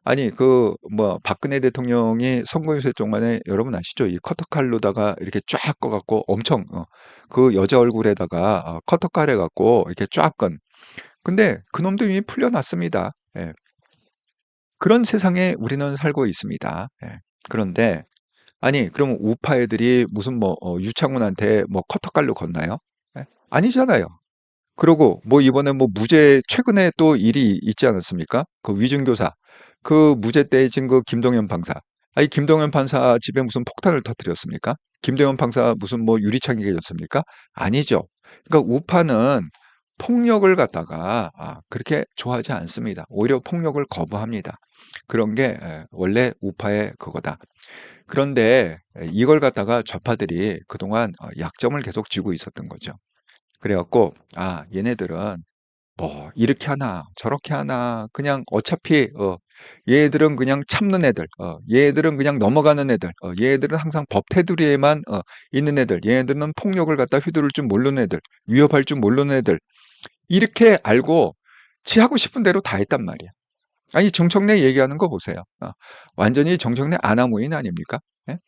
아니 그 뭐 박근혜 대통령이 선거유세 동안에 여러분 아시죠? 이 커터칼로다가 이렇게 쫙 꺼갖고 엄청 그 여자 얼굴에다가 커터칼 해갖고 이렇게 쫙 건. 근데 그놈도 이미 풀려났습니다. 예. 그런 세상에 우리는 살고 있습니다. 예. 그런데 아니 그러면 우파 애들이 무슨 뭐 유창훈한테 뭐 커터칼로 걷나요? 예? 아니잖아요. 그러고 뭐 이번에 뭐 무죄 최근에 또 일이 있지 않았습니까? 그 위증교사 그 무죄 떼진 그 김동연 판사. 아니 김동연 판사 집에 무슨 폭탄을 터뜨렸습니까? 김동연 판사 무슨 뭐 유리창이 깨졌습니까? 아니죠. 그러니까 우파는 폭력을 갖다가 그렇게 좋아하지 않습니다. 오히려 폭력을 거부합니다. 그런 게 원래 우파의 그거다. 그런데 이걸 갖다가 좌파들이 그동안 약점을 계속 쥐고 있었던 거죠. 그래갖고 얘네들은 뭐 이렇게 하나 저렇게 하나 그냥 어차피 얘들은 그냥 참는 애들, 얘들은 그냥 넘어가는 애들, 얘들은 항상 법 테두리에만 있는 애들, 얘들은 폭력을 갖다 휘두를 줄 모르는 애들, 위협할 줄 모르는 애들 이렇게 알고 지 하고 싶은 대로 다 했단 말이야. 아니 정청래 얘기하는 거 보세요. 완전히 정청래 아나무인 아닙니까? 예?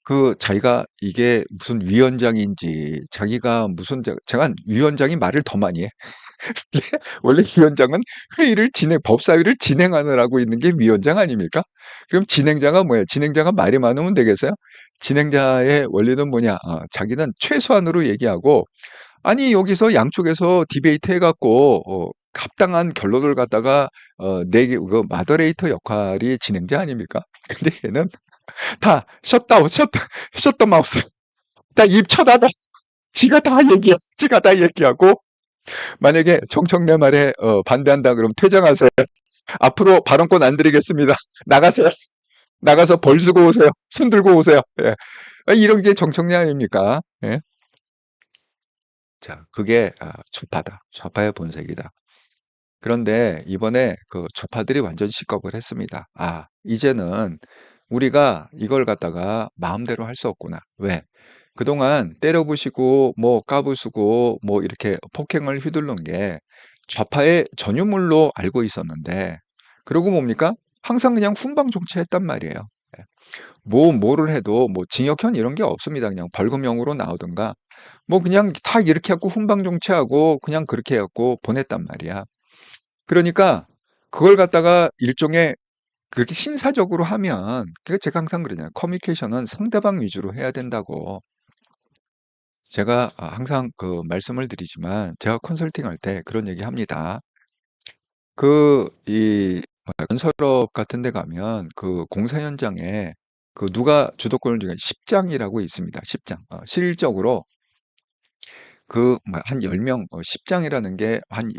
그 자기가 이게 무슨 위원장인지 자기가 무슨 제가 위원장이 말을 더 많이 해. 원래 위원장은 회의를 법사위를 진행하느라고 있는 게 위원장 아닙니까? 그럼 진행자가 뭐예요? 진행자가 말이 많으면 되겠어요? 진행자의 원리는 뭐냐? 자기는 최소한으로 얘기하고 아니 여기서 양쪽에서 디베이트 해갖고 합당한 결론을 갖다가 내게 그 마더레이터 역할이 진행자 아닙니까? 근데 얘는 다 셧더 마우스 다 입 쳐닫아 지가 다 얘기하고 만약에 정청래 말에 반대한다 그러면 퇴장하세요. 앞으로 발언권 안 드리겠습니다. 나가세요. 나가서 벌 쓰고 오세요. 손 들고 오세요. 예. 이런 게 정청래 아닙니까? 예. 자, 그게 좌파다. 좌파의 본색이다. 그런데 이번에 그 좌파들이 완전 식겁을 했습니다. 아, 이제는 우리가 이걸 갖다가 마음대로 할 수 없구나. 왜? 그동안 때려부시고 뭐 까부수고 뭐 이렇게 폭행을 휘두른 게 좌파의 전유물로 알고 있었는데, 그러고 뭡니까? 항상 그냥 훈방 정치했단 말이에요. 예. 뭐를 해도 뭐 징역형 이런 게 없습니다. 그냥 벌금형으로 나오든가 뭐 그냥 다 이렇게 해갖고 훈방 정치하고 그냥 그렇게 해갖고 보냈단 말이야. 그러니까 그걸 갖다가 일종의 그렇게 신사적으로 하면, 그 제가 항상 그러잖아요. 커뮤니케이션은 상대방 위주로 해야 된다고. 제가 항상 그 말씀을 드리지만 제가 컨설팅할 때 그런 얘기 합니다. 이 건설업 같은 데 가면 그 공사 현장에 그 누가 주도권을 쥐고 십장이라고 있습니다. 십장. 실질적으로 한 10명, 십장이라는 게 한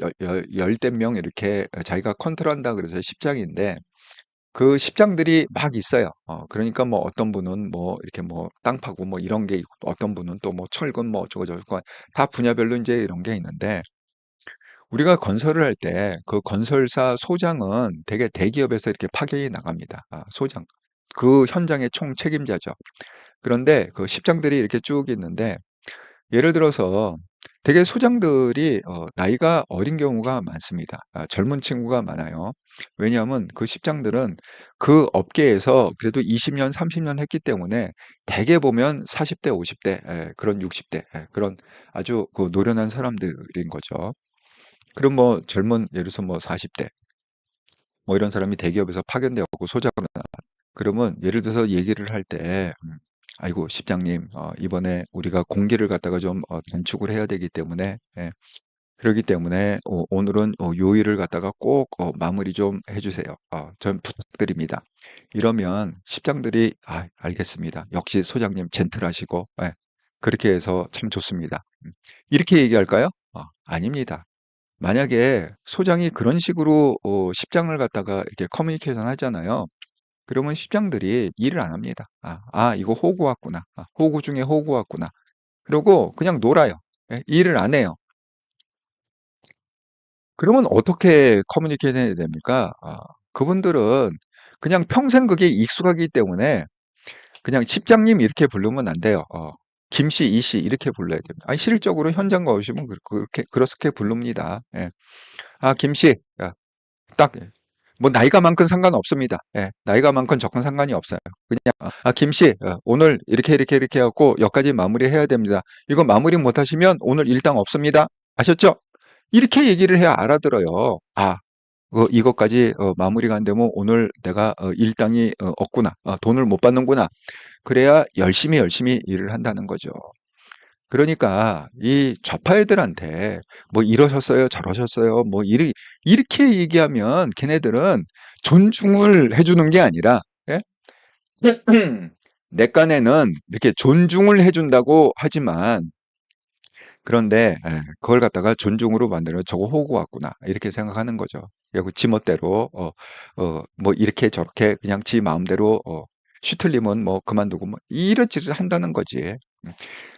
열댓 명 이렇게 자기가 컨트롤한다 그래서 십장인데, 그 십장들이 막 있어요. 그러니까 뭐 어떤 분은 뭐 이렇게 뭐 땅 파고 뭐 이런 게 있고, 어떤 분은 또 뭐 철근 뭐 어쩌고저쩌고 다 분야별로 이제 이런 게 있는데, 우리가 건설을 할 때 그 건설사 소장은 되게 대기업에서 이렇게 파견이 나갑니다. 소장. 그 현장의 총 책임자죠. 그런데 그 십장들이 이렇게 쭉 있는데, 예를 들어서 되게 소장들이 나이가 어린 경우가 많습니다. 젊은 친구가 많아요. 왜냐하면 그 십장들은 그 업계에서 그래도 20년, 30년 했기 때문에 대개 보면 40대, 50대, 그런 60대, 그런 아주 그 노련한 사람들인 거죠. 그럼 뭐 젊은, 예를 들어서 뭐 40대, 뭐 이런 사람이 대기업에서 파견되었고 소장을 그러면 예를 들어서 얘기를 할 때, 아이고 십장님, 이번에 우리가 공기를 갖다가 좀 단축을 해야 되기 때문에, 그러기 때문에 오늘은 요 일을 갖다가 꼭 마무리 좀 해주세요. 전 부탁드립니다. 이러면 십장들이 알겠습니다. 역시 소장님 젠틀하시고, 그렇게 해서 참 좋습니다. 이렇게 얘기할까요? 아닙니다. 만약에 소장이 그런 식으로 십장을 갖다가 이렇게 커뮤니케이션 하잖아요. 그러면 십장들이 일을 안 합니다. 이거 호구 왔구나. 호구 중에 호구 왔구나. 그러고 그냥 놀아요. 일을 안 해요. 그러면 어떻게 커뮤니케이션 해야 됩니까? 그분들은 그냥 평생 그게 익숙하기 때문에 그냥 십장님 이렇게 부르면 안 돼요. 김씨, 이씨 이렇게 불러야 됩니다. 실질적으로 현장 가오시면 그렇게 부릅니다. 예. 김씨, 딱, 뭐 나이가 많건 상관없습니다. 나이가 많건 적건 상관이 없어요. 그냥 김씨, 오늘 이렇게 해갖고 여기까지 마무리해야 됩니다. 이거 마무리 못하시면 오늘 일당 없습니다. 아셨죠? 이렇게 얘기를 해야 알아들어요. 이것까지 마무리가 안 되면 오늘 내가 일당이 없구나. 돈을 못 받는구나. 그래야 열심히 일을 한다는 거죠. 그러니까 이 좌파 애들한테 뭐 이러셨어요, 저러셨어요, 뭐 이렇게 얘기하면 걔네들은 존중을 해주는 게 아니라, 예? 내 깐에는 이렇게 존중을 해준다고 하지만, 그런데 그걸 갖다가 존중으로 만들어 저거 호구 같구나 이렇게 생각하는 거죠. 그리고 지멋대로 뭐 이렇게 저렇게 그냥 지 마음대로 슈틀리면 뭐 그만두고 뭐 이런 짓을 한다는 거지.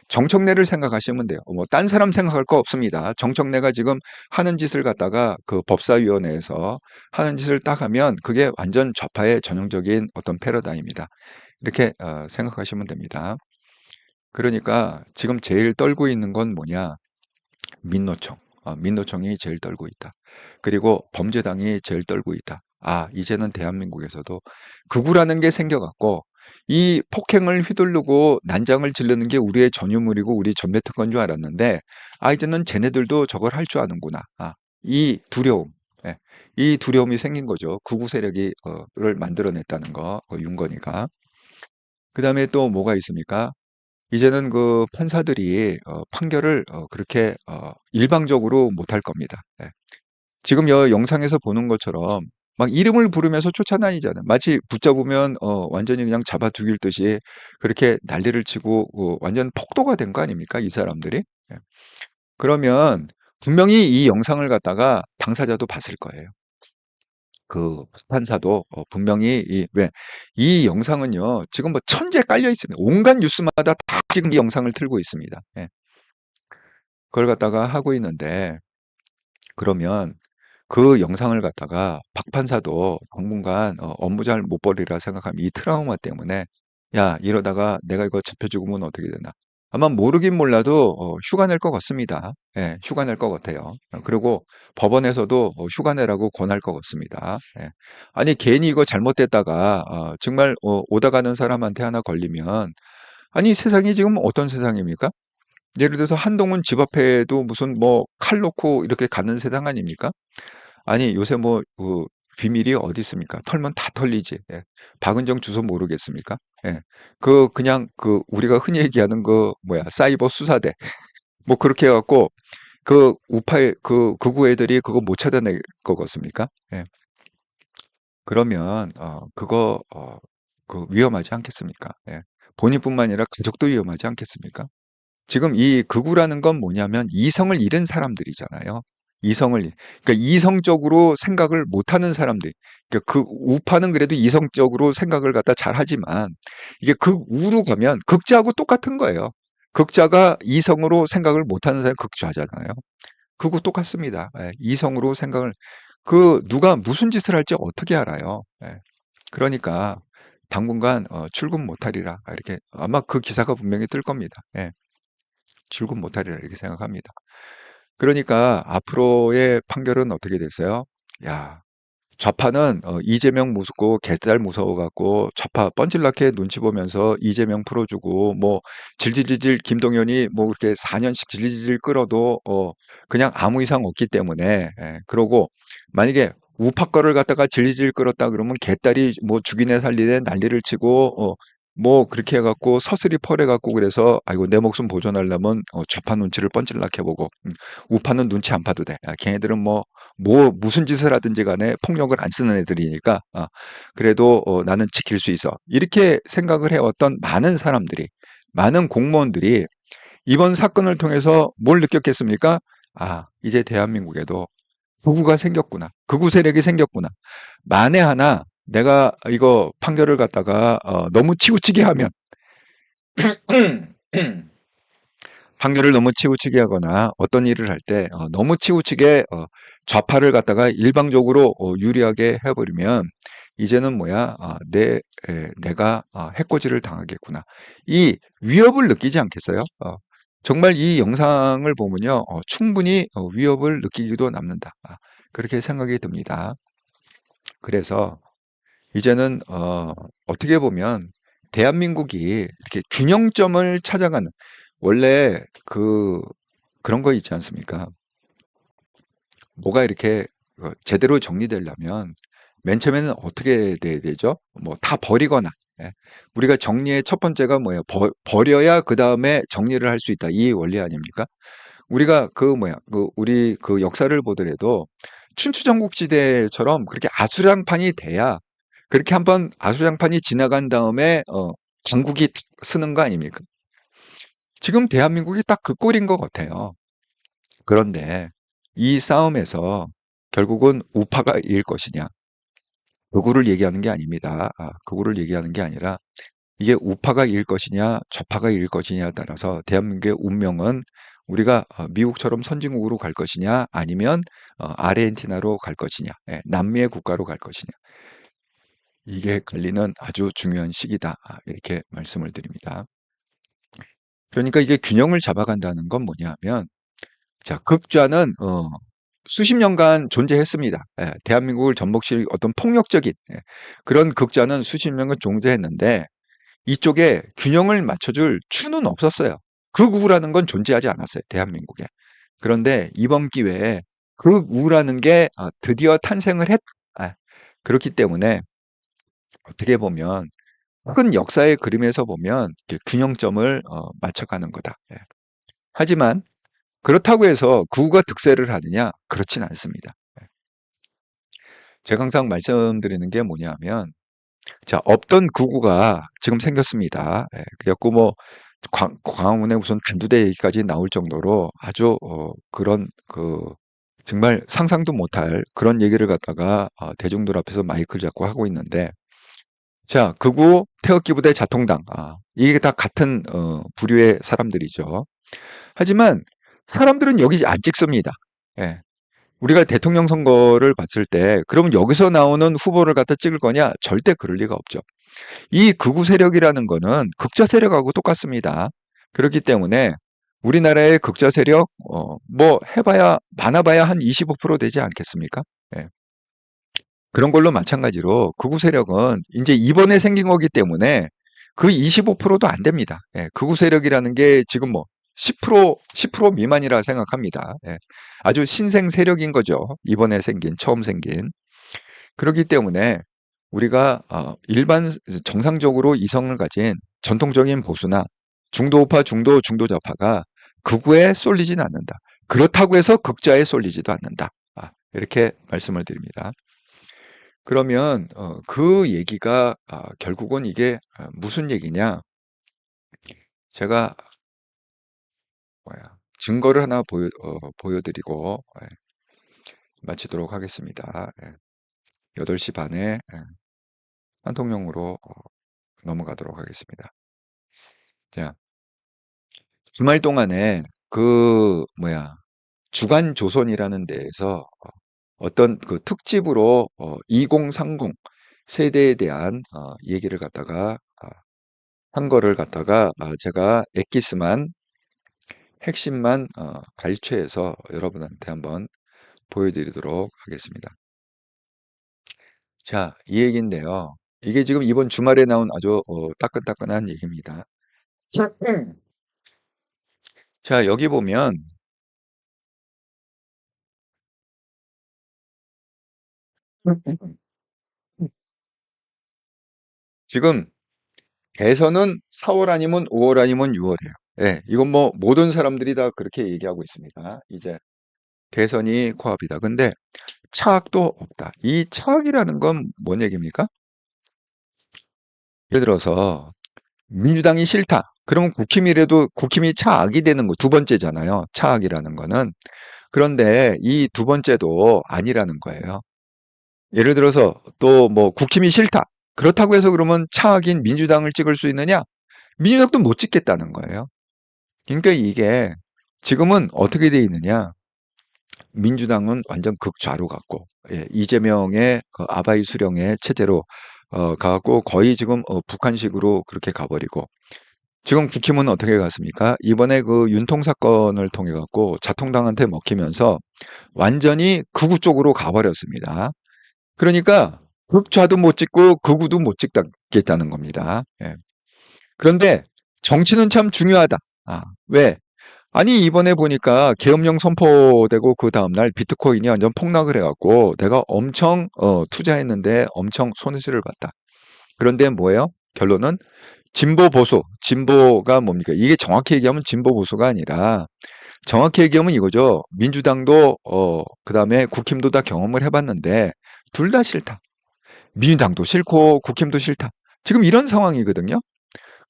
정청래를 생각하시면 돼요. 뭐 딴 사람 생각할 거 없습니다. 정청래가 지금 하는 짓을 갖다가 그 법사위원회에서 하는 짓을 딱 하면 그게 완전 좌파의 전형적인 어떤 패러다임이다. 이렇게 생각하시면 됩니다. 그러니까 지금 제일 떨고 있는 건 뭐냐? 민노총. 민노총이 제일 떨고 있다. 그리고 범죄당이 제일 떨고 있다. 이제는 대한민국에서도 극우라는 게 생겨갖고 이 폭행을 휘두르고 난장을 지르는 게 우리의 전유물이고 우리 전매특허인 줄 알았는데, 이제는 쟤네들도 저걸 할 줄 아는구나. 이 두려움. 이 두려움이 생긴 거죠. 극우 세력이 를 만들어냈다는 거, 윤건이가. 그 다음에 또 뭐가 있습니까? 이제는 그 판사들이 판결을 그렇게 일방적으로 못할 겁니다. 지금 영상에서 보는 것처럼 막 이름을 부르면서 쫓아다니잖아요. 마치 붙잡으면 완전히 그냥 잡아 죽일 듯이 그렇게 난리를 치고 완전 폭도가 된 거 아닙니까? 이 사람들이. 그러면 분명히 이 영상을 갖다가 당사자도 봤을 거예요. 그 판사도 분명히 이 영상은요 지금 뭐 천재 깔려 있습니다. 온갖 뉴스마다 다 지금 이 영상을 틀고 있습니다. 그걸 갖다가 하고 있는데, 그러면 그 영상을 갖다가 박 판사도 당분간 업무 잘 못 벌이라 생각하면 이 트라우마 때문에 야, 이러다가 내가 이거 잡혀 죽으면 어떻게 되나. 아마 모르긴 몰라도 휴가 낼 것 같습니다. 예, 휴가 낼 것 같아요. 그리고 법원에서도 휴가 내라고 권할 것 같습니다. 예. 아니, 괜히 이거 잘못됐다가 정말 오다 가는 사람한테 하나 걸리면 아니, 세상이 지금 어떤 세상입니까? 예를 들어서 한동훈 집 앞에도 무슨 뭐 칼 놓고 이렇게 가는 세상 아닙니까? 아니, 요새 뭐 비밀이 어디 있습니까? 털면 다 털리지. 예. 박은정 주소 모르겠습니까? 예. 그냥 우리가 흔히 얘기하는 뭐야, 사이버 수사대. 뭐 그렇게 해갖고 우파의 극우 애들이 그거 못 찾아낼 것 같습니까? 예. 그러면 그거 위험하지 않겠습니까? 예. 본인뿐만 아니라 가족도 위험하지 않겠습니까? 지금 이 극우라는 건 뭐냐면 이성을 잃은 사람들이잖아요. 그러니까 이성적으로 생각을 못하는 사람들. 그러니까 그 우파는 그래도 이성적으로 생각을 갖다 잘 하지만 이게 극우로 가면 극자하고 똑같은 거예요. 극자가 이성으로 생각을 못하는 사람이 극좌잖아요. 그거 똑같습니다. 예, 이성으로 생각을 누가 무슨 짓을 할지 어떻게 알아요. 예. 그러니까 당분간 출근 못하리라 이렇게 아마 그 기사가 분명히 뜰 겁니다. 예. 출근 못하리라 이렇게 생각합니다. 그러니까 앞으로의 판결은 어떻게 됐어요? 야, 좌파는 이재명 무섭고 개딸 무서워갖고 좌파 뻔질나게 눈치 보면서 이재명 풀어주고 뭐 질질질질 김동연이 뭐 그렇게 4년씩 질질질 끌어도 그냥 아무 이상 없기 때문에 예, 그러고 만약에 우파 거를 갖다가 질질 끌었다 그러면 개딸이 뭐 죽이네 살리네 난리를 치고 뭐 그렇게 해갖고 서슬이 펄해갖고 그래서 아이고 내 목숨 보존하려면 좌파 눈치를 뻔질나게 보고 우파는 눈치 안 봐도 돼. 걔네들은 뭐 무슨 짓을 하든지 간에 폭력을 안 쓰는 애들이니까 그래도 나는 지킬 수 있어. 이렇게 생각을 해왔던 많은 사람들이 많은 공무원들이 이번 사건을 통해서 뭘 느꼈겠습니까? 아, 이제 대한민국에도 극우가 생겼구나. 극우 세력이 생겼구나. 만에 하나 내가 이거 판결을 갖다가 너무 치우치게 하면 판결을 너무 치우치게 하거나 어떤 일을 할 때 너무 치우치게 좌파를 갖다가 일방적으로 유리하게 해버리면 이제는 뭐야 내가 해코지를 당하겠구나. 이 위협을 느끼지 않겠어요? 정말 이 영상을 보면요 충분히 위협을 느끼기도 남는다. 그렇게 생각이 듭니다. 그래서 이제는 어떻게 보면 대한민국이 이렇게 균형점을 찾아가는 원래 그런 거 있지 않습니까? 뭐가 이렇게 제대로 정리되려면 맨 처음에는 어떻게 돼야 되죠? 뭐 다 버리거나 예. 우리가 정리의 첫 번째가 뭐예요? 버려야 그 다음에 정리를 할 수 있다. 이 원리 아닙니까? 우리가 우리 역사를 보더라도 춘추전국시대처럼 그렇게 아수량판이 돼야 그렇게 한번 아수량판이 지나간 다음에 전국이 쓰는 거 아닙니까? 지금 대한민국이 딱 그 꼴인 것 같아요. 그런데 이 싸움에서 결국은 우파가 이길 것이냐? 극우를 얘기하는 게 아닙니다. 극우를 얘기하는 게 아니라 이게 우파가 이길 것이냐, 좌파가 이길 것이냐에 따라서 대한민국의 운명은 우리가 미국처럼 선진국으로 갈 것이냐, 아니면 아르헨티나로 갈 것이냐, 남미의 국가로 갈 것이냐. 이게 갈리는 아주 중요한 시기다. 이렇게 말씀을 드립니다. 그러니까 이게 균형을 잡아간다는 건 뭐냐면, 자, 극좌는 수십 년간 존재했습니다. 대한민국을 전복시킬 어떤 폭력적인 그런 극좌는 수십 년간 존재했는데 이쪽에 균형을 맞춰줄 추는 없었어요. 극우라는 건 존재하지 않았어요. 대한민국에. 그런데 이번 기회에 극우라는 게 드디어 탄생을 했다. 그렇기 때문에 어떻게 보면 큰 역사의 그림에서 보면 균형점을 맞춰가는 거다. 하지만 그렇다고 해서 극우가 득세를 하느냐? 그렇진 않습니다. 제가 항상 말씀드리는 게 뭐냐면 자, 없던 극우가 지금 생겼습니다. 그래갖고 뭐 광화문에 무슨 단두대 얘기까지 나올 정도로 아주 그런 정말 상상도 못할 그런 얘기를 갖다가 대중들 앞에서 마이크를 잡고 하고 있는데 자, 극우, 태극기부대, 자통당 이게 다 같은 부류의 사람들이죠. 하지만 사람들은 여기 안 찍습니다. 우리가 대통령 선거를 봤을 때 그러면 여기서 나오는 후보를 갖다 찍을 거냐? 절대 그럴 리가 없죠. 이 극우 세력이라는 거는 극좌 세력하고 똑같습니다. 그렇기 때문에 우리나라의 극좌 세력 뭐 해봐야 많아봐야 한 25% 되지 않겠습니까? 예. 그런 걸로 마찬가지로 극우 세력은 이제 이번에 생긴 거기 때문에 그 25%도 안 됩니다. 예. 극우 세력이라는 게 지금 뭐 10% 미만이라 생각합니다. 예. 아주 신생 세력인 거죠. 이번에 처음 생긴. 그렇기 때문에 우리가 일반 정상적으로 이성을 가진 전통적인 보수나 중도우파, 중도좌파가 극우에 쏠리진 않는다. 그렇다고 해서 극좌에 쏠리지도 않는다. 이렇게 말씀을 드립니다. 그러면 그 얘기가 결국은 이게 무슨 얘기냐? 제가 증거를 하나 보여드리고 마치도록 하겠습니다. 8시 반에 한통령으로 넘어가도록 하겠습니다. 자, 주말 동안에 주간조선이라는 데에서 어떤 그 특집으로 2030 세대에 대한 얘기를 갖다가 한 거를 갖다가 제가 핵심만 발췌해서 여러분한테 한번 보여드리도록 하겠습니다. 자, 이 얘기인데요. 이게 지금 이번 주말에 나온 아주 따끈따끈한 얘기입니다. 자, 여기 보면 지금 대선은 4월 아니면 5월 아니면 6월이에요. 예, 이건 뭐 모든 사람들이 다 그렇게 얘기하고 있습니다. 이제 대선이 코앞이다. 근데 차악도 없다. 이 차악이라는 건 뭔 얘기입니까? 예를 들어서 민주당이 싫다. 그러면 국힘이 차악이 되는 거 두 번째잖아요. 차악이라는 거는. 그런데 이 두 번째도 아니라는 거예요. 예를 들어서 또 뭐 국힘이 싫다. 그렇다고 해서 그러면 차악인 민주당을 찍을 수 있느냐? 민주당도 못 찍겠다는 거예요. 그러니까 이게 지금은 어떻게 돼 있느냐? 민주당은 완전 극좌로 갔고, 이재명의 그 아바이 수령의 체제로 가갖고 거의 지금 북한식으로 그렇게 가버리고, 지금 국힘은 어떻게 갔습니까? 이번에 그 윤통 사건을 통해 갖고 자통당한테 먹히면서 완전히 극우 쪽으로 가버렸습니다. 그러니까 극좌도 못 찍고 극우도 못 찍겠다는 겁니다. 예. 그런데 정치는 참 중요하다. 왜? 아니 이번에 보니까 계엄령 선포되고 그 다음날 비트코인이 완전 폭락을 해갖고 내가 엄청 투자했는데 엄청 손해를 봤다. 그런데 뭐예요? 결론은 진보 보수. 진보가 뭡니까? 이게 정확히 얘기하면 진보 보수가 아니라 정확히 얘기하면 이거죠. 민주당도 그 다음에 국힘도 다 경험을 해봤는데 둘 다 싫다. 민주당도 싫고 국힘도 싫다. 지금 이런 상황이거든요.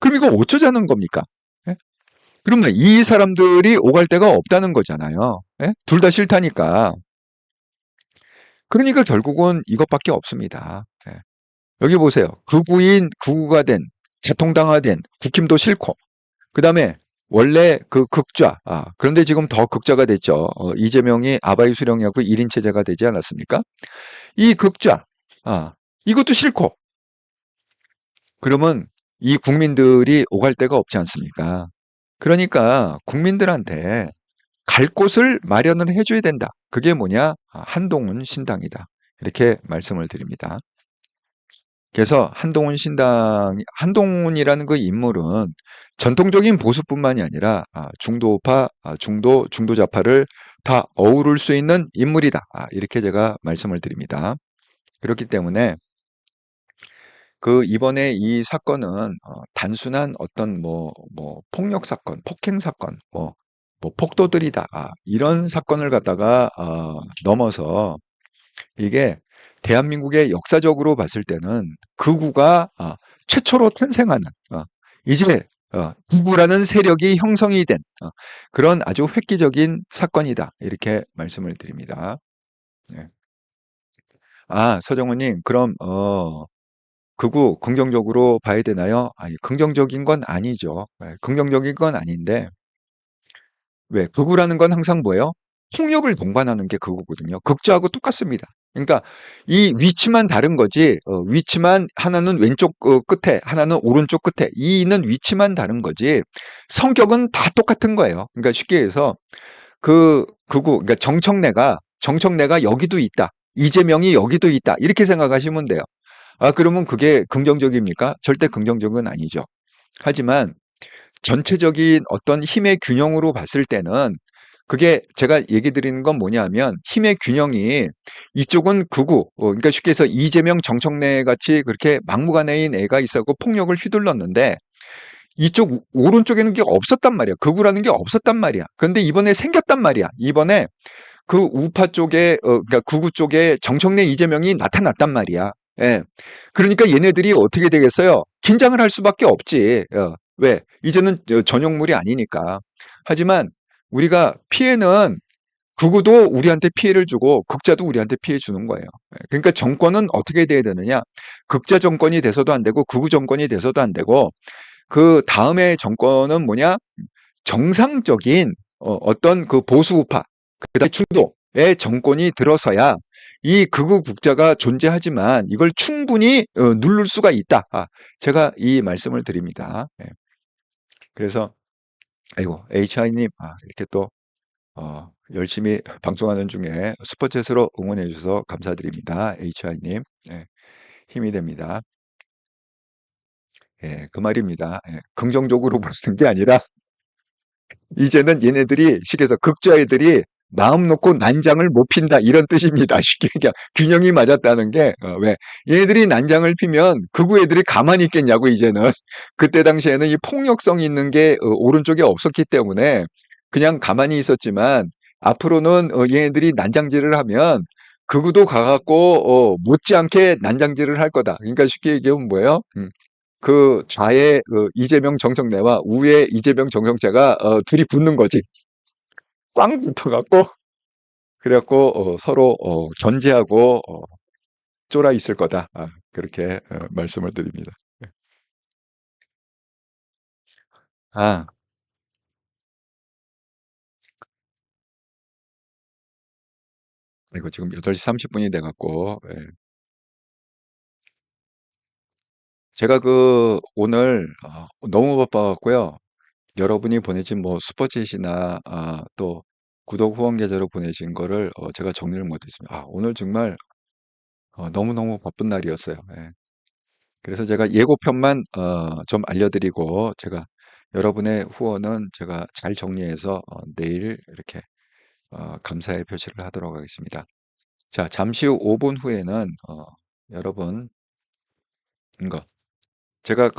그럼 이거 어쩌자는 겁니까? 예? 그러면 이 사람들이 오갈 데가 없다는 거잖아요. 예? 둘 다 싫다니까. 그러니까 결국은 이것밖에 없습니다. 예. 여기 보세요. 극우가 된, 자통당화된 국힘도 싫고, 그 다음에 원래 그 극좌, 그런데 지금 더 극좌가 됐죠. 이재명이 아바이 수령이하고 1인 체제가 되지 않았습니까? 이 극좌, 이것도 싫고, 그러면 이 국민들이 오갈 데가 없지 않습니까? 그러니까 국민들한테 갈 곳을 마련을 해줘야 된다. 그게 뭐냐? 한동훈 신당이다. 이렇게 말씀을 드립니다. 그래서 한동훈이라는 그 인물은 전통적인 보수뿐만이 아니라 중도우파, 중도좌파를 다 어우를 수 있는 인물이다. 이렇게 제가 말씀을 드립니다. 그렇기 때문에 그 이번에 이 사건은 단순한 어떤 폭력 사건, 폭행 사건, 폭도들이다. 이런 사건을 갖다가 넘어서 이게 대한민국의 역사적으로 봤을 때는 극우가 최초로 탄생하는 이제 극우라는 세력이 형성이 된 그런 아주 획기적인 사건이다. 이렇게 말씀을 드립니다. 네. 서정훈님, 그럼 극우 긍정적으로 봐야 되나요? 아니, 긍정적인 건 아니죠. 긍정적인 건 아닌데 왜? 극우라는 건 항상 뭐예요? 폭력을 동반하는 게 그거거든요. 극좌하고 똑같습니다. 그러니까 이 위치만 다른 거지, 위치만 하나는 왼쪽 끝에, 하나는 오른쪽 끝에, 이는 위치만 다른 거지, 성격은 다 똑같은 거예요. 그러니까 쉽게 해서 그러니까 정청래가 여기도 있다. 이재명이 여기도 있다. 이렇게 생각하시면 돼요. 그러면 그게 긍정적입니까? 절대 긍정적은 아니죠. 하지만 전체적인 어떤 힘의 균형으로 봤을 때는 그게 제가 얘기 드리는 건 뭐냐면 힘의 균형이 이쪽은 극우, 그러니까 쉽게 해서 이재명 정청래 같이 그렇게 막무가내인 애가 있었고 폭력을 휘둘렀는데 이쪽 오른쪽에는 게 없었단 말이야. 극우라는 게 없었단 말이야. 그런데 이번에 생겼단 말이야. 이번에 그 우파 쪽에 그러니까 극우 쪽에 정청래 이재명이 나타났단 말이야. 예. 그러니까 얘네들이 어떻게 되겠어요? 긴장을 할 수밖에 없지. 왜? 이제는 전용물이 아니니까. 하지만 우리가 피해는 극우도 우리한테 피해를 주고 극자도 우리한테 피해 주는 거예요. 그러니까 정권은 어떻게 돼야 되느냐? 극자 정권이 돼서도 안 되고 극우 정권이 돼서도 안 되고 그 다음에 정권은 뭐냐? 정상적인 어떤 그 보수 우파, 그다음에 중도의 정권이 들어서야 이 극우 국자가 존재하지만 이걸 충분히 누를 수가 있다. 제가 이 말씀을 드립니다. 예. 그래서 아이고 HI님 이렇게 또 열심히 방송하는 중에 슈퍼챗으로 응원해 주셔서 감사드립니다. HI님 힘이 됩니다. 예, 그 말입니다. 예, 긍정적으로 보시는 게 아니라 이제는 얘네들이 식에서 극좌애들이 마음 놓고 난장을 못 핀다 이런 뜻입니다. 쉽게 얘기하면 균형이 맞았다는 게 왜 얘네들이 난장을 피면 극우 애들이 가만히 있겠냐고 이제는 그때 당시에는 이 폭력성 있는 게 오른쪽에 없었기 때문에 그냥 가만히 있었지만 앞으로는 얘네들이 난장질을 하면 극우도 가갖고 못지않게 난장질을 할 거다. 그러니까 쉽게 얘기하면 뭐예요? 그 좌의 이재명 정청래와 우의 이재명 정청래가 둘이 붙는 거지. 꽝 붙어갖고 그래갖고 서로 견제하고 쫄아 있을 거다. 그렇게 말씀을 드립니다. 이거 지금 8시 30분이 돼갖고 제가 오늘 너무 바빠갖고요. 여러분이 보내신 뭐 슈퍼챗이나 또 구독 후원 계좌로 보내신 거를 제가 정리를 못했습니다. 오늘 정말 너무너무 바쁜 날이었어요. 예. 그래서 제가 예고편만 좀 알려드리고 제가 여러분의 후원은 제가 잘 정리해서 내일 이렇게 감사의 표시를 하도록 하겠습니다. 자, 잠시 후 5분 후에는 여러분 이거 제가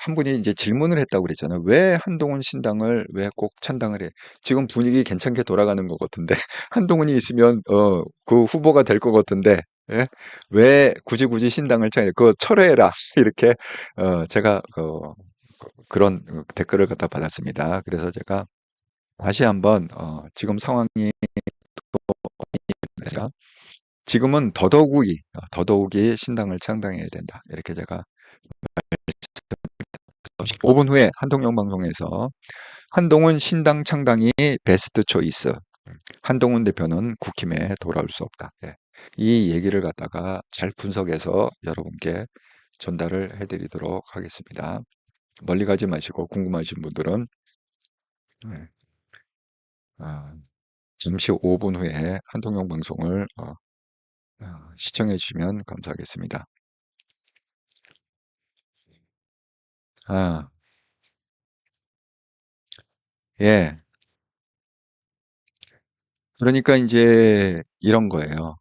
한 분이 이제 질문을 했다고 그랬잖아요. 왜 한동훈 신당을 왜 꼭 찬당을 해? 지금 분위기 괜찮게 돌아가는 것 같은데 한동훈이 있으면 그 후보가 될 것 같은데 예? 왜 굳이 신당을 그거 철회해라 이렇게 제가 그런 댓글을 갖다 받았습니다. 그래서 제가 다시 한번 지금 상황이 지금은 더더욱이 신당을 창당해야 된다. 이렇게 제가 5분 후에 한통영 방송에서 한동훈 신당 창당이 베스트 초이스. 한동훈 대표는 국힘에 돌아올 수 없다. 이 얘기를 갖다가 잘 분석해서 여러분께 전달을 해드리도록 하겠습니다. 멀리 가지 마시고 궁금하신 분들은 잠시 5분 후에 한통영 방송을 시청해 주시면 감사하겠습니다. 예. 그러니까 이제 이런 거예요.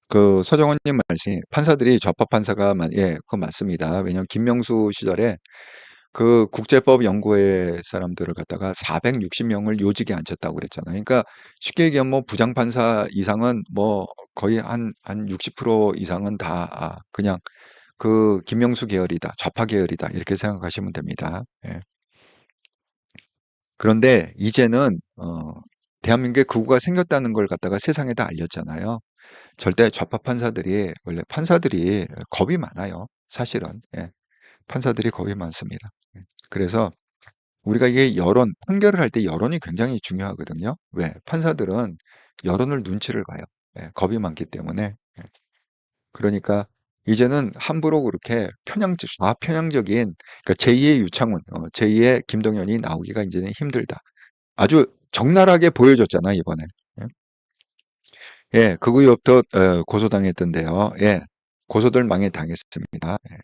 서정원님 말씀이 판사들이 좌파 판사가 그거 맞습니다. 왜냐면 김명수 시절에 국제법 연구회 사람들을 갖다가 460명을 요직에 앉혔다고 그랬잖아요. 그러니까 쉽게 얘기하면 뭐 부장판사 이상은 뭐 거의 한 60% 이상은 다 그냥 김명수 계열이다, 좌파 계열이다 이렇게 생각하시면 됩니다. 예. 그런데 이제는 대한민국에 극우가 생겼다는 걸 갖다가 세상에다 알렸잖아요. 절대 좌파 판사들이 원래 판사들이 겁이 많아요. 사실은 판사들이 겁이 많습니다. 그래서 우리가 이게 판결을 할 때 여론이 굉장히 중요하거든요. 왜? 판사들은 여론을 눈치를 봐요. 예, 겁이 많기 때문에. 예. 그러니까 이제는 함부로 그렇게 좌편향적인, 그러니까 제2의 유창훈, 제2의 김동연이 나오기가 이제는 힘들다. 아주 적나라하게 보여줬잖아, 이번에. 예, 예, 극우 의혹도 고소당했던데요. 예, 고소들 많이 당했습니다. 예.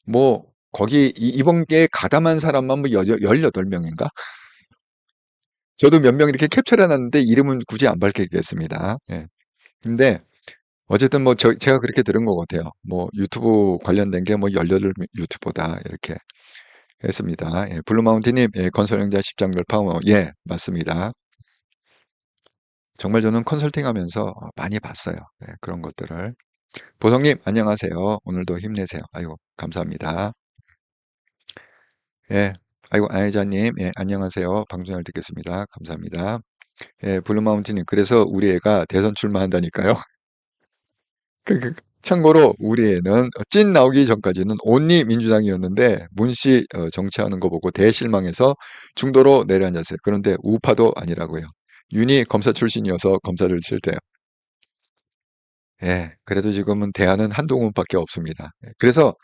뭐, 거기 이번 게 가담한 사람만 뭐 18명인가? 저도 몇 명 이렇게 캡처해 놨는데 이름은 굳이 안 밝히겠습니다. 예. 근데 어쨌든 뭐 제가 그렇게 들은 것 같아요. 뭐 유튜브 관련된 게 뭐 18 유튜버다 이렇게 했습니다. 예, 블루마운틴님, 예, 건설영자 10장 돌파, 예, 맞습니다. 정말 저는 컨설팅하면서 많이 봤어요. 예, 그런 것들을. 보성님, 안녕하세요. 오늘도 힘내세요. 아이고, 감사합니다. 예, 아이고, 안혜자님, 예, 안녕하세요. 방송을 듣겠습니다. 감사합니다. 예, 블루마운틴님, 그래서 우리 애가 대선 출마한다니까요. 참고로 우리 애는 찐 나오기 전까지는 온리 민주당이었는데 문씨 정치하는 거 보고 대실망해서 중도로 내려앉았어요. 그런데 우파도 아니라고요. 윤희 검사 출신이어서 검사를 칠 때요. 예, 그래도 지금은 대안은 한동훈밖에 없습니다. 예, 그래서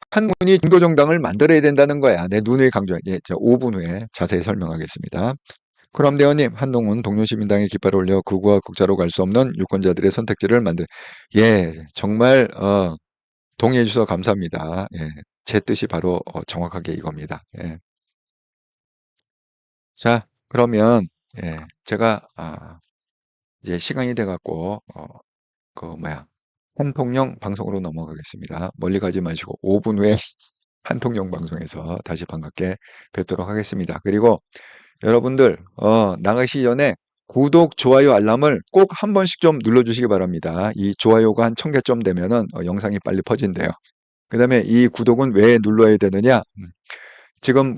한동훈이 중도정당을 만들어야 된다는 거야. 내 누누이 강조해. 예, 5분 후에 자세히 설명하겠습니다. 그럼 대원님, 한동훈 동료시민당에 깃발을 올려 극우와 극자로 갈 수 없는 유권자들의 선택지를 예, 정말 동의해 주셔서 감사합니다. 예, 제 뜻이 바로 정확하게 이겁니다. 예. 자, 그러면 예, 제가 이제 시간이 돼 갖고 한통령 방송으로 넘어가겠습니다. 멀리 가지 마시고 5분 후에 한통령 방송에서 다시 반갑게 뵙도록 하겠습니다. 그리고 여러분들 나가시기 전에 구독, 좋아요, 알람을 꼭 한 번씩 좀 눌러주시기 바랍니다. 이 좋아요가 한 1000개점 되면은 영상이 빨리 퍼진대요. 그 다음에 이 구독은 왜 눌러야 되느냐? 지금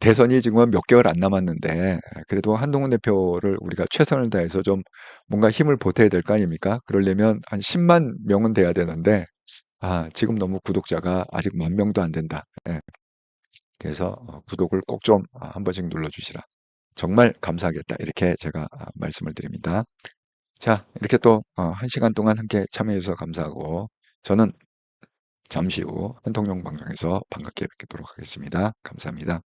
대선이 지금 몇 개월 안 남았는데 그래도 한동훈 대표를 우리가 최선을 다해서 좀 뭔가 힘을 보태야 될 거 아닙니까? 그러려면 한 10만 명은 돼야 되는데 지금 너무 구독자가 아직 10,000명도 안 된다. 예. 그래서 구독을 꼭 좀 한 번씩 눌러주시라. 정말 감사하겠다. 이렇게 제가 말씀을 드립니다. 자, 이렇게 또 1시간 동안 함께 참여해 주셔서 감사하고 저는 잠시 후 한통령 방송에서 반갑게 뵙도록 하겠습니다. 감사합니다.